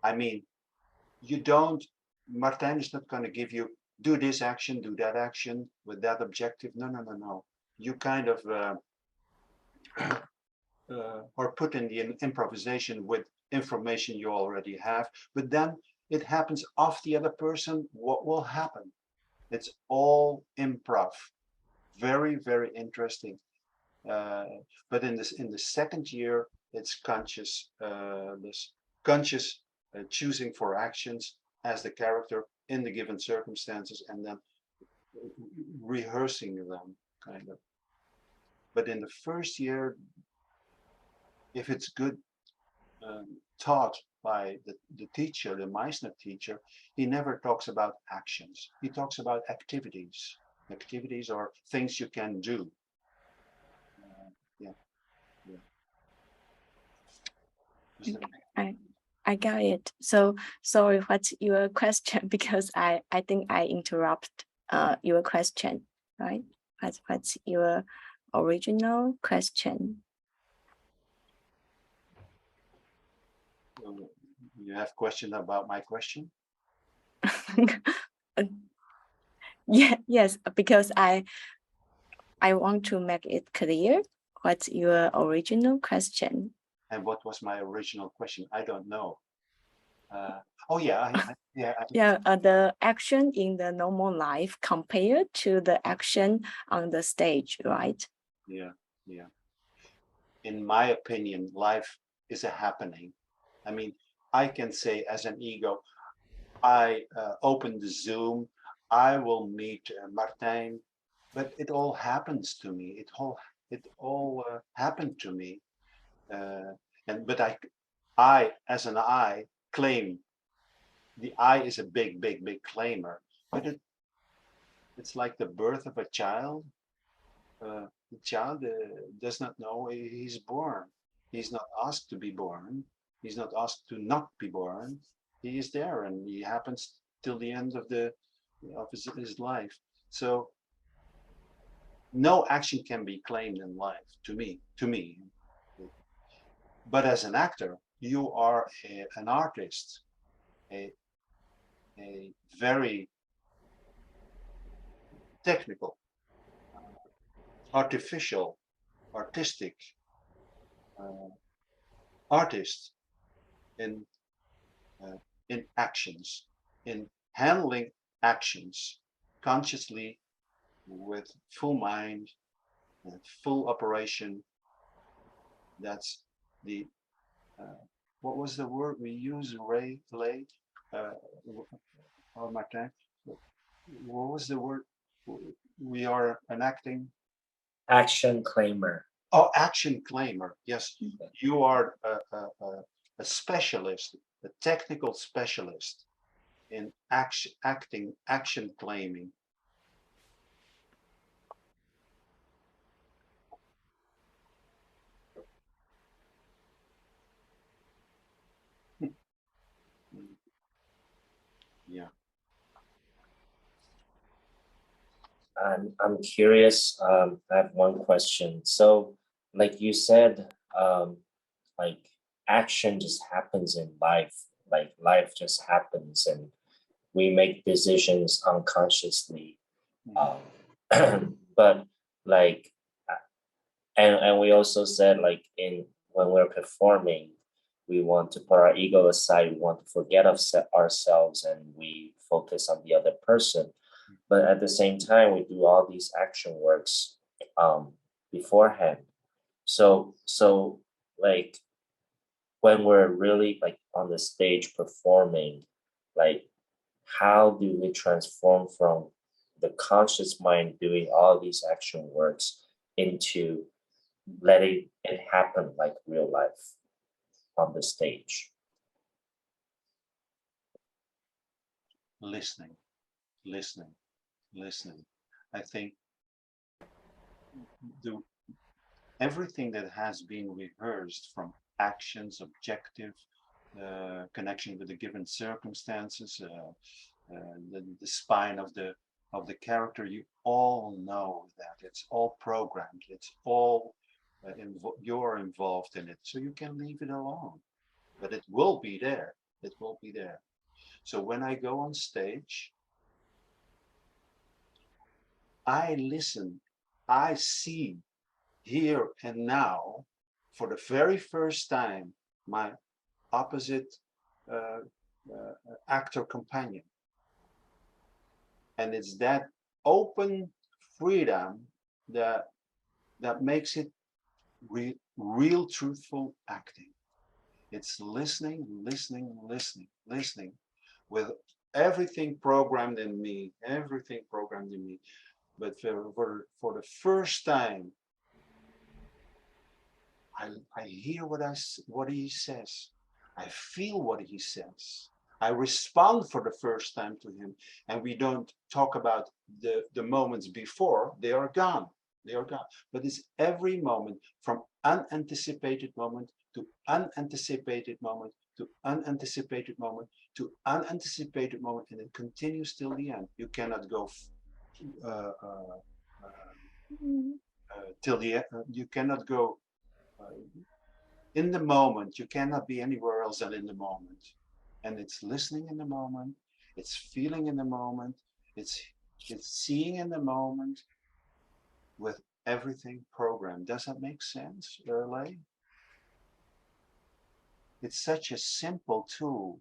I mean, you don't, Martijn is not going to give you, do this action, do that action with that objective. No, no, no, no. You kind of are put in the improvisation with information you already have, but then it happens off the other person. What will happen? It's all improv. Very, very interesting. But in the second year, it's conscious, this conscious choosing for actions as the character in the given circumstances, and then rehearsing them, kind of. But in the first year, if it's good taught by the teacher, the Meisner teacher, he never talks about actions. He talks about activities. Activities are things you can do. Yeah. I got it. So sorry, what's your question? Because I think I interrupt your question, right? What's your original question? You have question about my question? Yeah, yes, because I want to make it clear. What's your original question? And what was my original question? I don't know. Oh yeah, The action in the normal life compared to the action on the stage, right? Yeah. In my opinion, life is a happening. I mean, I can say as an ego, I open the Zoom, I will meet Martijn, but it all happens to me. It all happened to me, but I as an I claim. The I is a big claimer, but it's like the birth of a child. The child does not know he's born. He's not asked to be born. He's not asked to not be born. He is there, and he happens till the end of his life. So no action can be claimed in life to me. But as an actor, you are an artist, a very technical, artificial, artistic artist in actions, in handling actions consciously with full mind and full operation. That's the what was the word we use? Or Martijn? What was the word? We are enacting. Action claimer. Oh, action claimer. Yes, you are a specialist, a technical specialist in action claiming. Yeah. I'm curious. I have one question. So, like you said, like action just happens in life. Like life just happens, and we make decisions unconsciously. But like, and we also said like when we're performing, we want to put our ego aside. We want to forget ourselves, and we focus on the other person. But at the same time, we do all these action works beforehand. So like when we're really like on the stage performing, like how do we transform from the conscious mind doing all these action works into letting it happen like real life on the stage? Listening. I think everything that has been rehearsed, from actions, objective, connection with the given circumstances, the spine of the character, you all know that it's all programmed. It's all you're involved in it, so you can leave it alone. But it will be there. It will be there. So when I go on stage, I listen, I see here and now for the very first time my opposite uh, actor companion. And it's that open freedom that makes it real truthful acting. It's listening, listening, listening, listening with everything programmed in me, But for the first time, I hear what he says. I feel what he says. I respond for the first time to him, and we don't talk about the moments before. They are gone. They are gone. But it's every moment, from unanticipated moment to unanticipated moment to unanticipated moment to unanticipated moment, and it continues till the end. You cannot go till the end. You cannot go in the moment. You cannot be anywhere else than in the moment. And it's listening in the moment, it's feeling in the moment, it's seeing in the moment with everything programmed. Does that make sense, Lei? It's such a simple tool,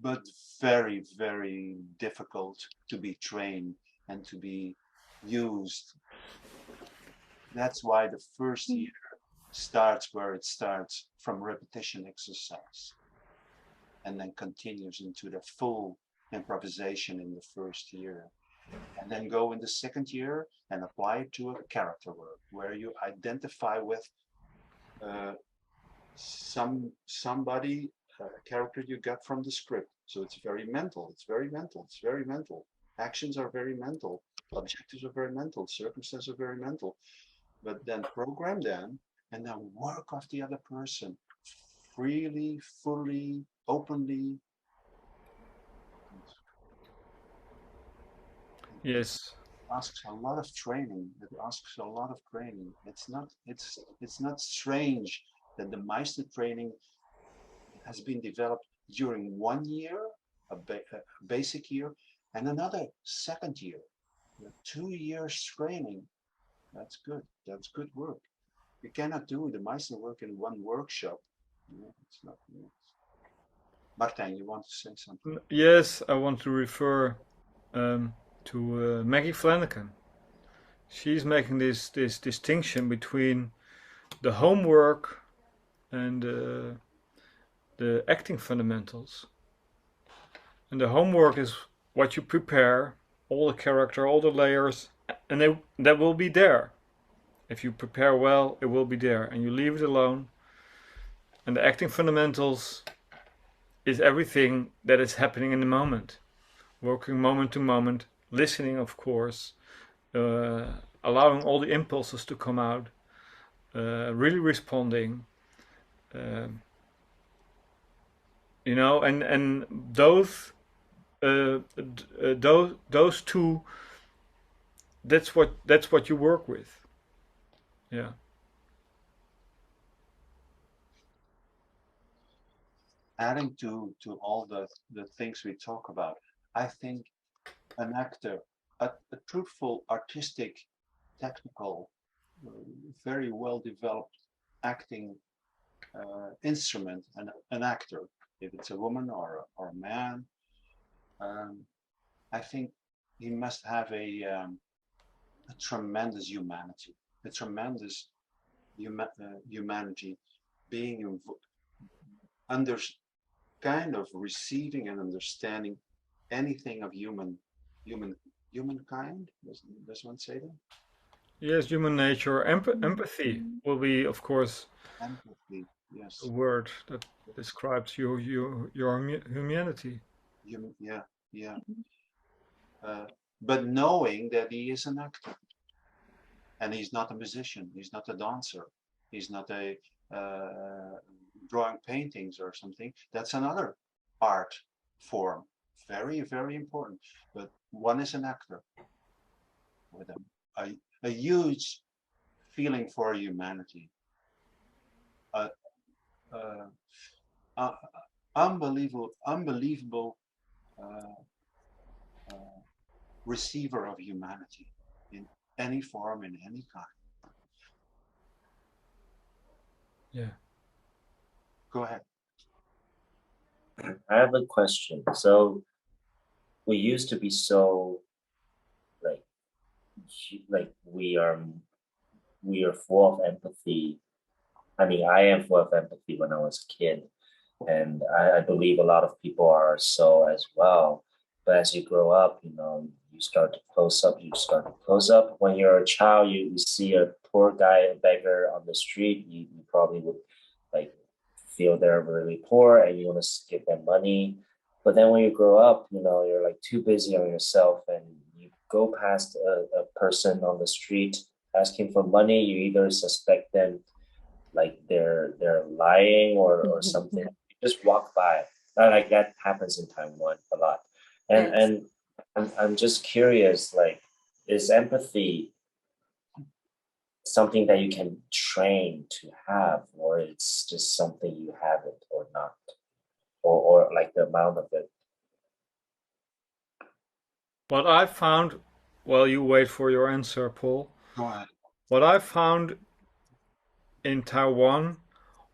but very, very difficult to be trained and to be used. That's why the first year starts where it starts, from repetition exercise, and then continues into the full improvisation in the first year, and then go in the second year and apply it to a character work where you identify with somebody, a character you got from the script. So it's very mental. It's very mental. It's very mental. Actions are very mental. Objectives are very mental. Circumstances are very mental. But then program them and then work off the other person freely, fully, openly. Yes. It asks a lot of training. It asks a lot of training. It's not strange that the Meisner training has been developed during 1 year, a basic year, and another second year. 2 years training. That's good. That's good work. You cannot do the Meisner work in one workshop. It's not. Martijn, you want to say something? Yes, I want to refer to Maggie Flanagan. She's making this distinction between the homework and the acting fundamentals. And the homework is what you prepare, all the character, all the layers, and that will be there. If you prepare well, it will be there, and you leave it alone. And the acting fundamentals is everything that is happening in the moment, working moment to moment, listening, of course, allowing all the impulses to come out, really responding, and those two, that's what you work with. Yeah. Adding to all the things we talk about, I think an actor, a truthful, artistic, technical, very well developed acting instrument, an actor, if it's a woman or a man, I think he must have a tremendous humanity, a tremendous humanity, being under kind of receiving and understanding anything of humankind. Does one say that? Yes, human nature. Empathy will be, of course, Empathy. Yes. a word that describes your humanity. Yeah. Yeah. But knowing that he is an actor, and he's not a musician, he's not a dancer, he's not a drawing paintings or something. That's another art form, very, very important. But one is an actor with a huge feeling for humanity, unbelievable receiver of humanity in any form, in any kind. Yeah. Go ahead. I have a question. So we used to be so like we are full of empathy. I mean, I am full of empathy when I was a kid, and I believe a lot of people are so as well. But as you grow up, you know, you start to close up. You start to close up. When you're a child, you see a poor guy, a beggar on the street. You probably would like feel they're really poor, and you want to give them money. But then when you grow up, you know, you're like too busy on yourself, and you go past a person on the street asking for money. You either suspect them like they're lying or something. You just walk by. Like that happens in Taiwan a lot. And Yes. I'm just curious, like, is empathy something that you can train to have, or it's just something you have it or not, or like the amount of it? What I found, well, you wait for your answer, Paul. Go ahead. What I found in Taiwan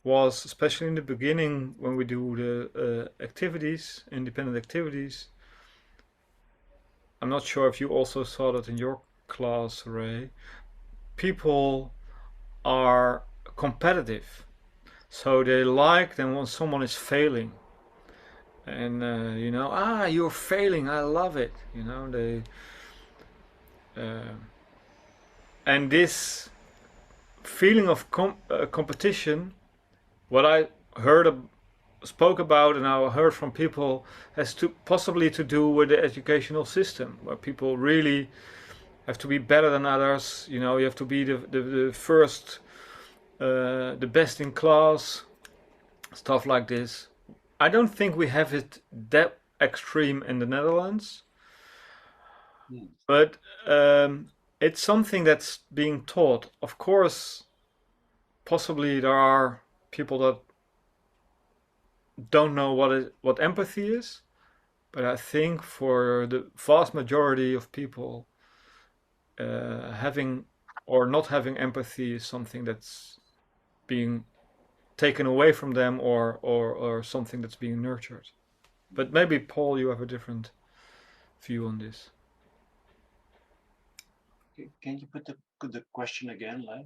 was, especially in the beginning when we do the activities, independent activities. I'm not sure if you also saw that in your class, Ray. People are competitive, so they like them when someone is failing, and you know, you're failing, I love it, you know, they and this feeling of competition, what I spoke about and I heard from people, has to possibly to do with the educational system, where people really have to be better than others. You know, you have to be the first, the best in class, stuff like this. I don't think we have it that extreme in the Netherlands, but it's something that's being taught. Of course, possibly there are people that don't know what empathy is, but I think for the vast majority of people, having or not having empathy is something that's being taken away from them, or something that's being nurtured. But maybe, Paul, you have a different view on this. Can you put the question again, Lai?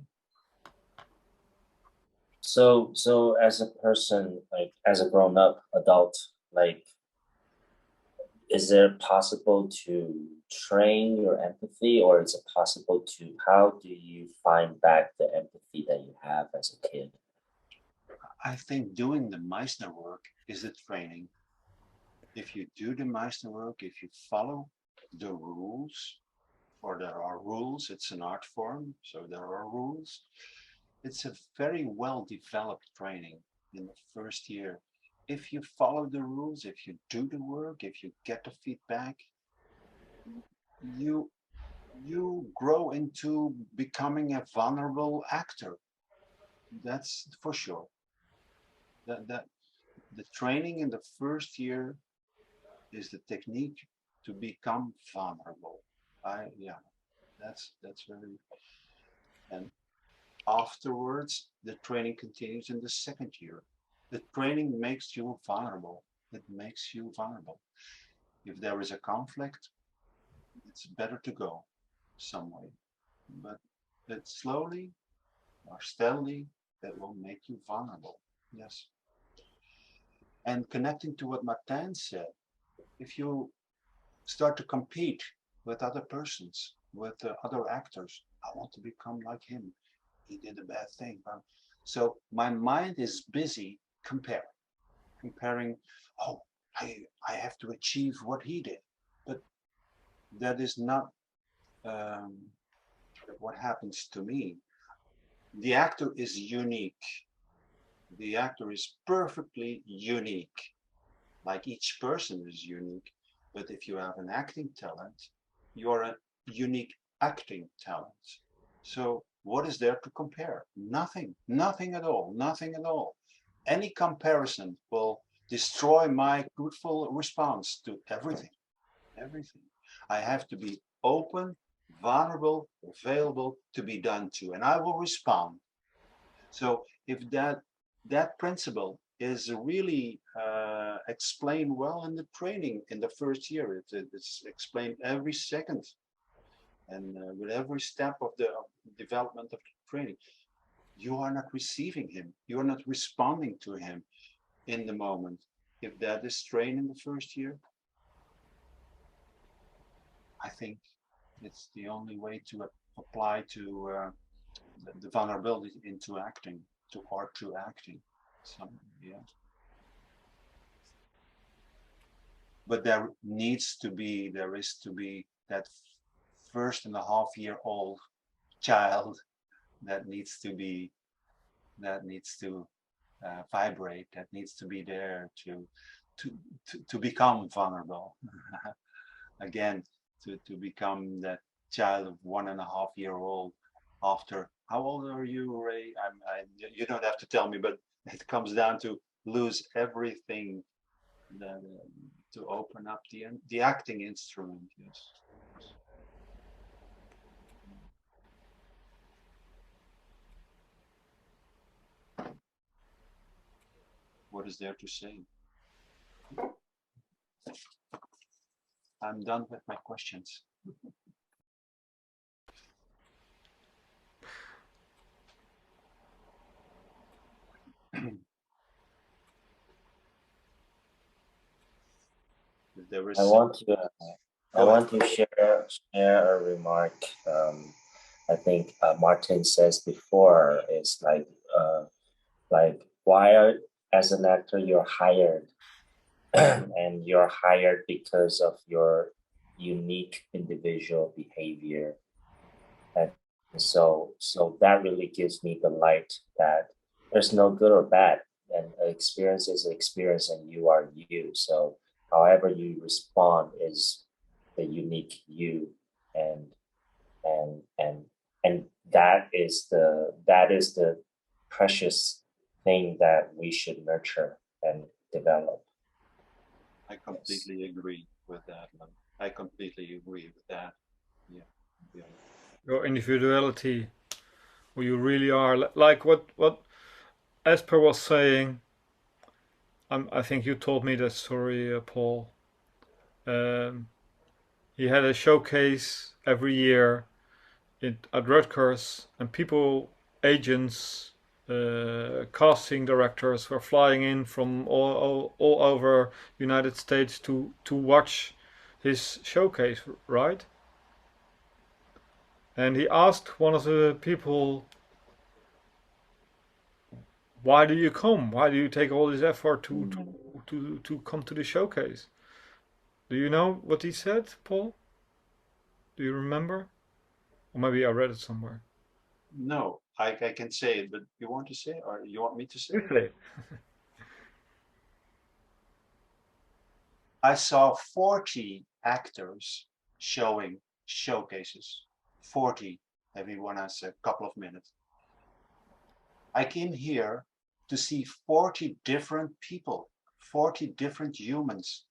So as a person, like as a grown up adult, like, is it possible to train your empathy, or is it possible to, how do you find back the empathy that you have as a kid? I think doing the Meisner work is the training. If you do the Meisner work, if you follow the rules, or there are rules, it's an art form, so there are rules. It's a very well developed training in the first year. If you follow the rules, if you do the work, if you get the feedback, you grow into becoming a vulnerable actor. That's for sure. That the training in the first year is the technique to become vulnerable. Yeah, that's very. And afterwards, the training continues in the second year. The training makes you vulnerable. It makes you vulnerable. If there is a conflict, it's better to go some way. But it slowly or steadily, that will make you vulnerable. Yes. And connecting to what Martijn said, if you start to compete with other persons, with other actors, I want to become like him. He did a bad thing. So my mind is busy comparing, oh, I have to achieve what he did. But that is not what happens to me. The actor is unique. The actor is perfectly unique. Like each person is unique. But if you have an acting talent, you're a unique acting talent. So what is there to compare? Nothing, nothing at all, nothing at all. Any comparison will destroy my truthful response to everything. Everything. I have to be open, vulnerable, available to be done to, and I will respond. So if that principle is really explained well in the training in the first year, it's explained every second, and with every step of the development of the training, you are not receiving him, you are not responding to him in the moment. If that is trained in the first year, I think it's the only way to apply to the vulnerability into acting, to acting. So, yeah. But there is to be that 1.5-year-old child that needs to vibrate, that needs to be there to become vulnerable. Again, to become that child of 1.5-year-old after, how old are you, Ray? You don't have to tell me, but it comes down to lose everything to open up the acting instrument. Yes. What is there to say? I'm done with my questions. There is I want to share a remark. I think Martin says before is like why as an actor you're hired, and you're hired because of your unique individual behavior, and so that really gives me the light that there's no good or bad, and experience is an experience, and you are you. So however you respond is the unique you, and and that is the precious thing that we should nurture and develop. I completely agree with that. I completely agree with that. Yeah. Your individuality, who you really are, like what Esper was saying. I think you told me that story, Paul. He had a showcase every year at Rutgers, and agents, casting directors were flying in from all over United States to watch his showcase, right? And he asked one of the people, why do you come? Why do you take all this effort to come to the showcase? Do you know what he said, Paul? Do you remember? Or maybe I read it somewhere. No, I can say it, but you want to say it, or you want me to say it? Really? I saw 40 actors showing showcases. 40. Everyone has a couple of minutes. I came here to see 40 different people, 40 different humans,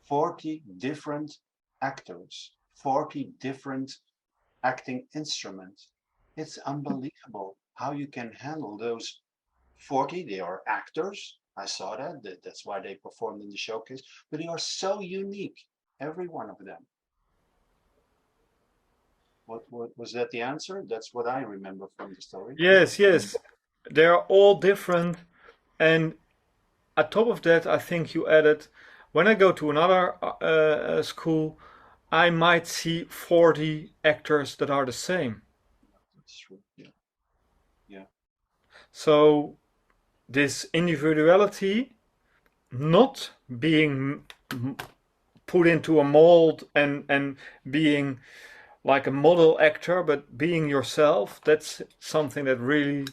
40 different actors, 40 different acting instruments. It's unbelievable how you can handle those 40. They are actors. I saw that. That's why they performed in the showcase. But they are so unique, every one of them. What was that the answer? That's what I remember from the story. Yes. They are all different. And on top of that, I think you added, when I go to another school, I might see 40 actors that are the same. That's true. Yeah. So this individuality, not being put into a mold and being like a model actor, but being yourself, that's something that really,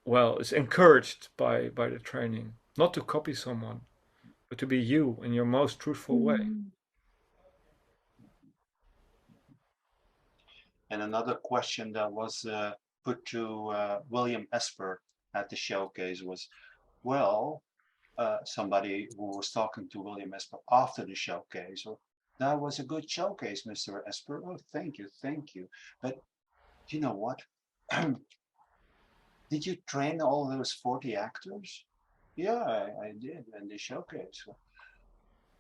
well, is encouraged by the training. Not to copy someone, but to be you in your most truthful way. And another question that was put to William Esper at the showcase was, well, somebody who was talking to William Esper after the showcase, or that was a good showcase, Mr. Esper. Oh, thank you, thank you. But you know what? Did you train all those 40 actors? Yeah, I did, and they showcase.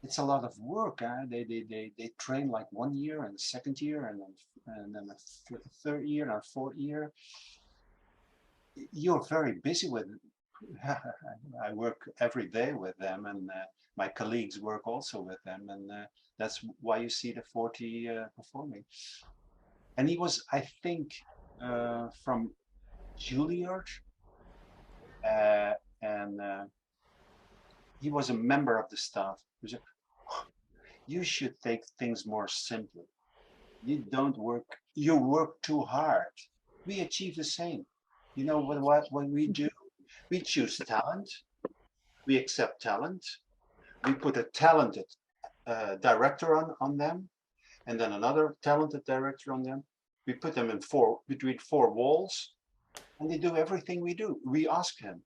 It's a lot of work. Huh? They train like 1 year and second year and then a third year and a fourth year. You're very busy with it. I work every day with them, and my colleagues work also with them, and that's why you see the 40 performing. And he was, I think, from Juilliard, and he was a member of the staff. You should take things more simply. You don't work, you work too hard. We achieve the same. You know what we do? We choose talent, we accept talent, we put a talented director on them, and then another talented director on them. We put them in between four walls, and they do everything we do. We ask him.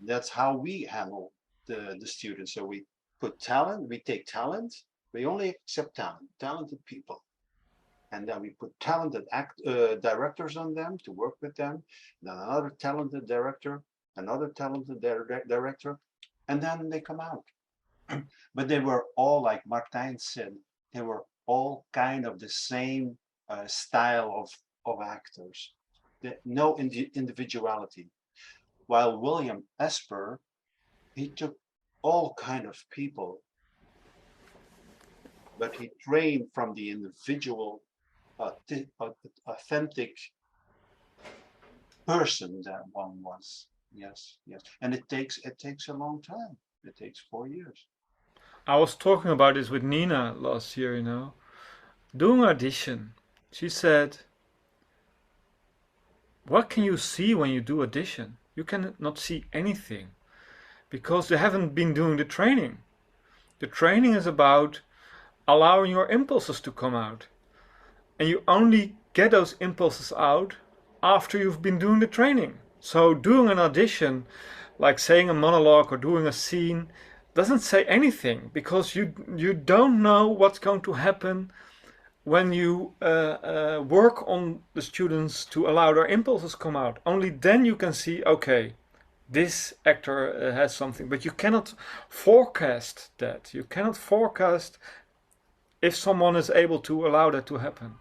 That's how we handle the students. So we put talent, we take talent, we only accept talented people. And then we put talented directors on them to work with them, then another talented director, another talented director, and then they come out. But they were all, like Martijn said, they were all kind of the same style of actors. No individuality. While William Esper, he took all kind of people, but he trained from the individual, authentic person that one was. Yes, yes, and it takes a long time. It takes 4 years. I was talking about this with Nina last year, you know. Doing audition, she said, what can you see when you do audition? You cannot see anything because you haven't been doing the training. The training is about allowing your impulses to come out. And you only get those impulses out after you've been doing the training. So doing an audition, like saying a monologue or doing a scene, doesn't say anything because you don't know what's going to happen when you work on the students to allow their impulses come out. Only then you can see, okay, this actor has something, but you cannot forecast that. You cannot forecast if someone is able to allow that to happen.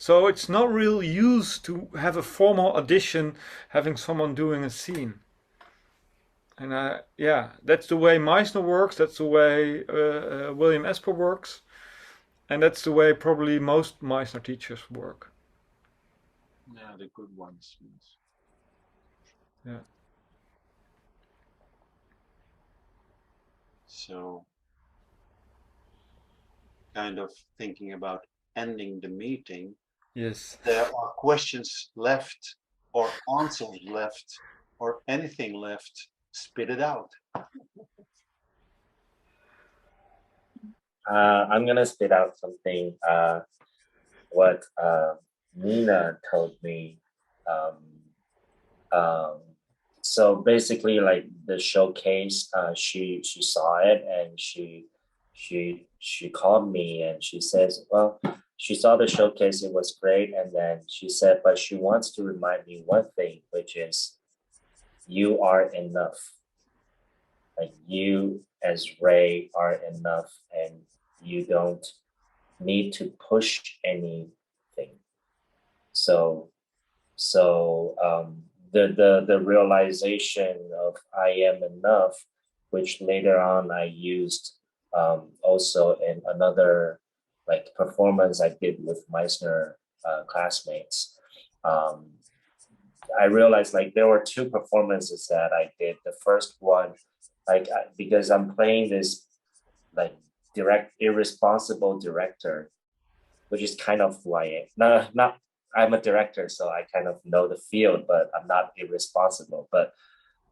So it's not real use to have a formal audition, having someone doing a scene. And yeah, that's the way Meisner works, that's the way William Esper works, and that's the way probably most Meisner teachers work. Yeah, the good ones. Yes. Yeah. So, kind of thinking about ending the meeting. Yes. There are questions left, or answers left, or anything left. Spit it out. I'm gonna spit out something. What Nina told me. So basically, like the showcase, she saw it and she called me and she says, well, she saw the showcase, it was great, and then she said, but she wants to remind me one thing, which is you are enough. Like you as Ray are enough, and you don't need to push anything. So the realization of I am enough, which later on I used also in another like performance I did with Meisner classmates. I realized like there were two performances that I did. The first one, like because I'm playing this like irresponsible director, which is kind of who I am. Not I'm a director, so I kind of know the field, but I'm not irresponsible. But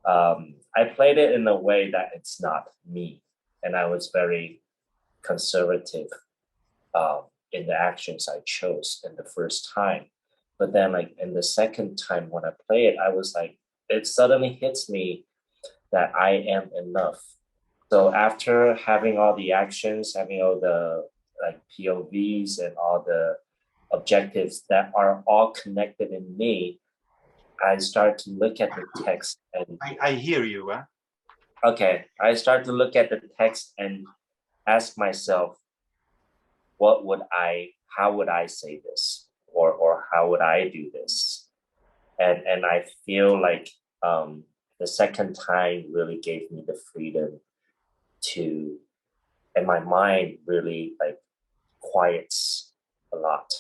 I played it in a way that it's not me, and I was very conservative in the actions I chose in the first time. But then, like in the second time when I play it, I was like, it suddenly hits me that I am enough. So after having all the actions, having all the like POVs and all the objectives that are all connected in me, I start to look at the text and I hear you, huh? okay, I start to look at the text and ask myself, how would I say this? Or how would I do this? And I feel like the second time really gave me the freedom to, and my mind really like quiets a lot.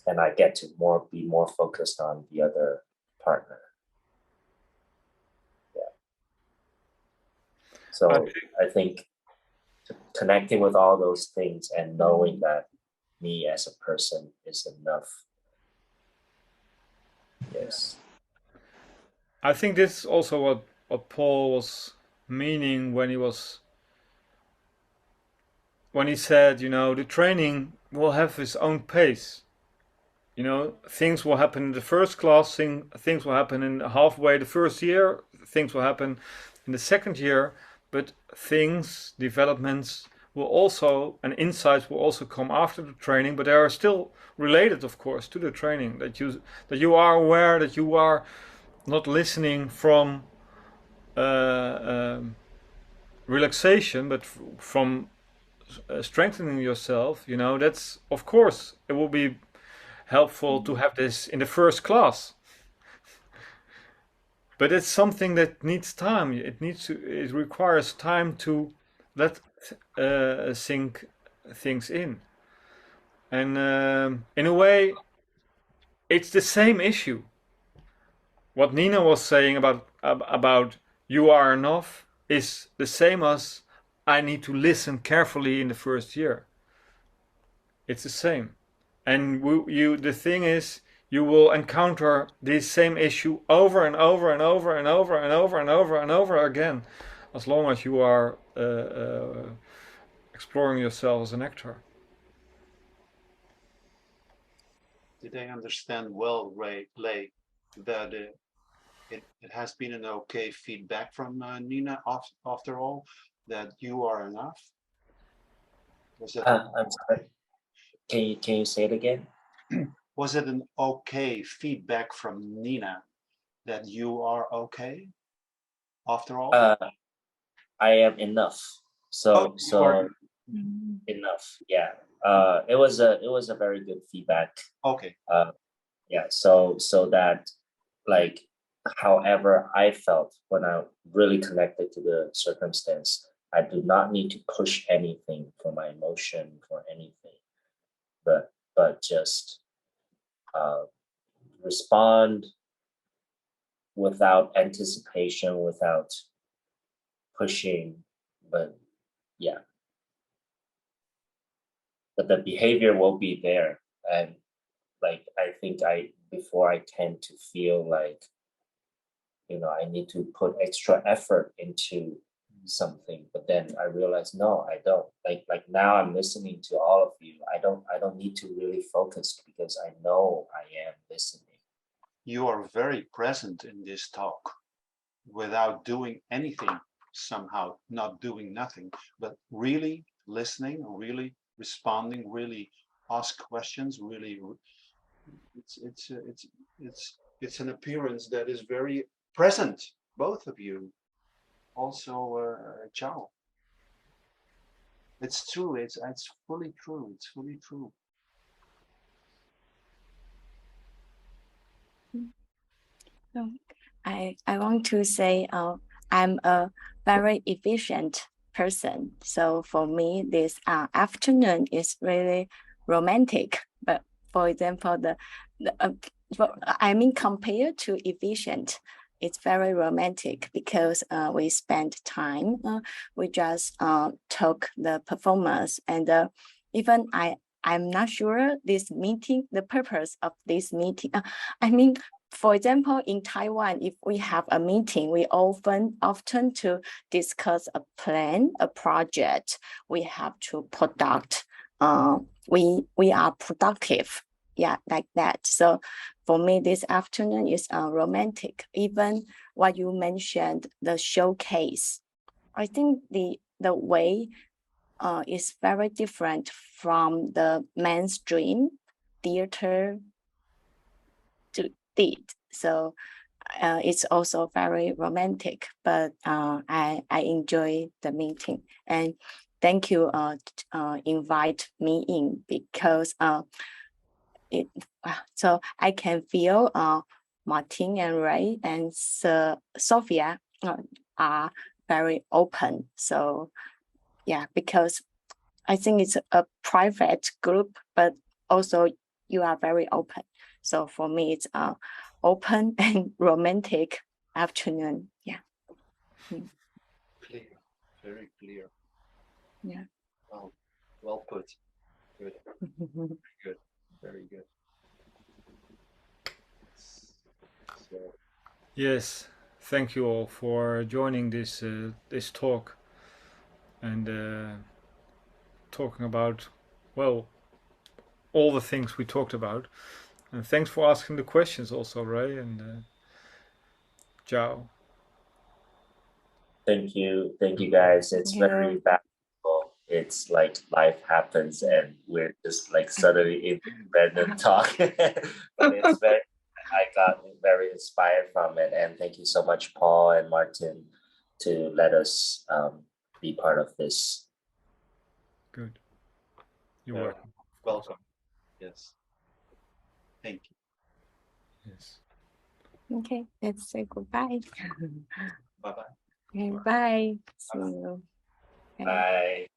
And I get to be more focused on the other partner. Yeah. So I think connecting with all those things and knowing that me as a person is enough. Yes. I think this is also what Paul was meaning when he said, the training will have its own pace. Things will happen in the first class, things will happen in halfway the first year, things will happen in the second year, but developments will also, and insights will also come after the training, but they are still related, of course, to the training, that you are aware that you are not listening from relaxation, but from strengthening yourself. That's, of course, it will be helpful to have this in the first class, but it's something that needs time. It requires time to let sink things in, and in a way it's the same issue. What Nina was saying about you are enough is the same as I need to listen carefully in the first year. It's the same. And the thing is, you will encounter this same issue over and over and over and over and over and over and over again, as long as you are exploring yourself as an actor. Did I understand well, Lei, that it has been an okay feedback from Nina after all, that you are enough? Was it? I'm sorry. Can you say it again? Was it an okay feedback from Nina that you are okay after all? I am enough. So enough. Yeah. It was a very good feedback. Okay. Yeah. So that, like, however I felt when I really connected to the circumstance, I do not need to push anything for my emotion, for anything, but just respond without anticipation, without pushing, but yeah. But the behavior will be there. And like, I think before I tend to feel like, I need to put extra effort into something, but then I realize, no, I don't. Like now I'm listening to all of you. I don't need to really focus because I know I am listening. You are very present in this talk without doing anything, somehow not doing nothing, but really listening, really responding, really ask questions, really it's an appearance that is very present, both of you. Also Chao. It's true, it's fully true, it's fully true. So I want to say I'm a very efficient person. So for me, this afternoon is really romantic. But for example, compared to efficient, it's very romantic because we spend time. We just talk the performance, and even I'm not sure the purpose of this meeting. For example, in Taiwan, if we have a meeting, we often to discuss a plan, a project. We have to product. We are productive. yeah, like that. So for me, this afternoon is romantic. Even what you mentioned, the showcase, I think the way is very different from the mainstream theater did. So it's also very romantic, but I enjoy the meeting, and thank you invite me in, because so I can feel Martin and Ray and Sophia are very open. So yeah, because I think it's a private group, but also you are very open. So for me, it's open and romantic afternoon. Yeah. Clear, very clear. Yeah. Well put. Good. Good. Very good. So, Yes, thank you all for joining this this talk and talking about, well, all the things we talked about. And thanks for asking the questions also, Ray and Zhao. Thank you guys. It's very valuable. It's like life happens and we're just like suddenly in random talk. But it's very, I got very inspired from it. And thank you so much, Paul and Martin, to let us be part of this. Good. You're welcome. welcome. Yes. Thank you. Yes. Okay, let's say goodbye. Bye-bye. Okay, bye. See you. Okay. Bye.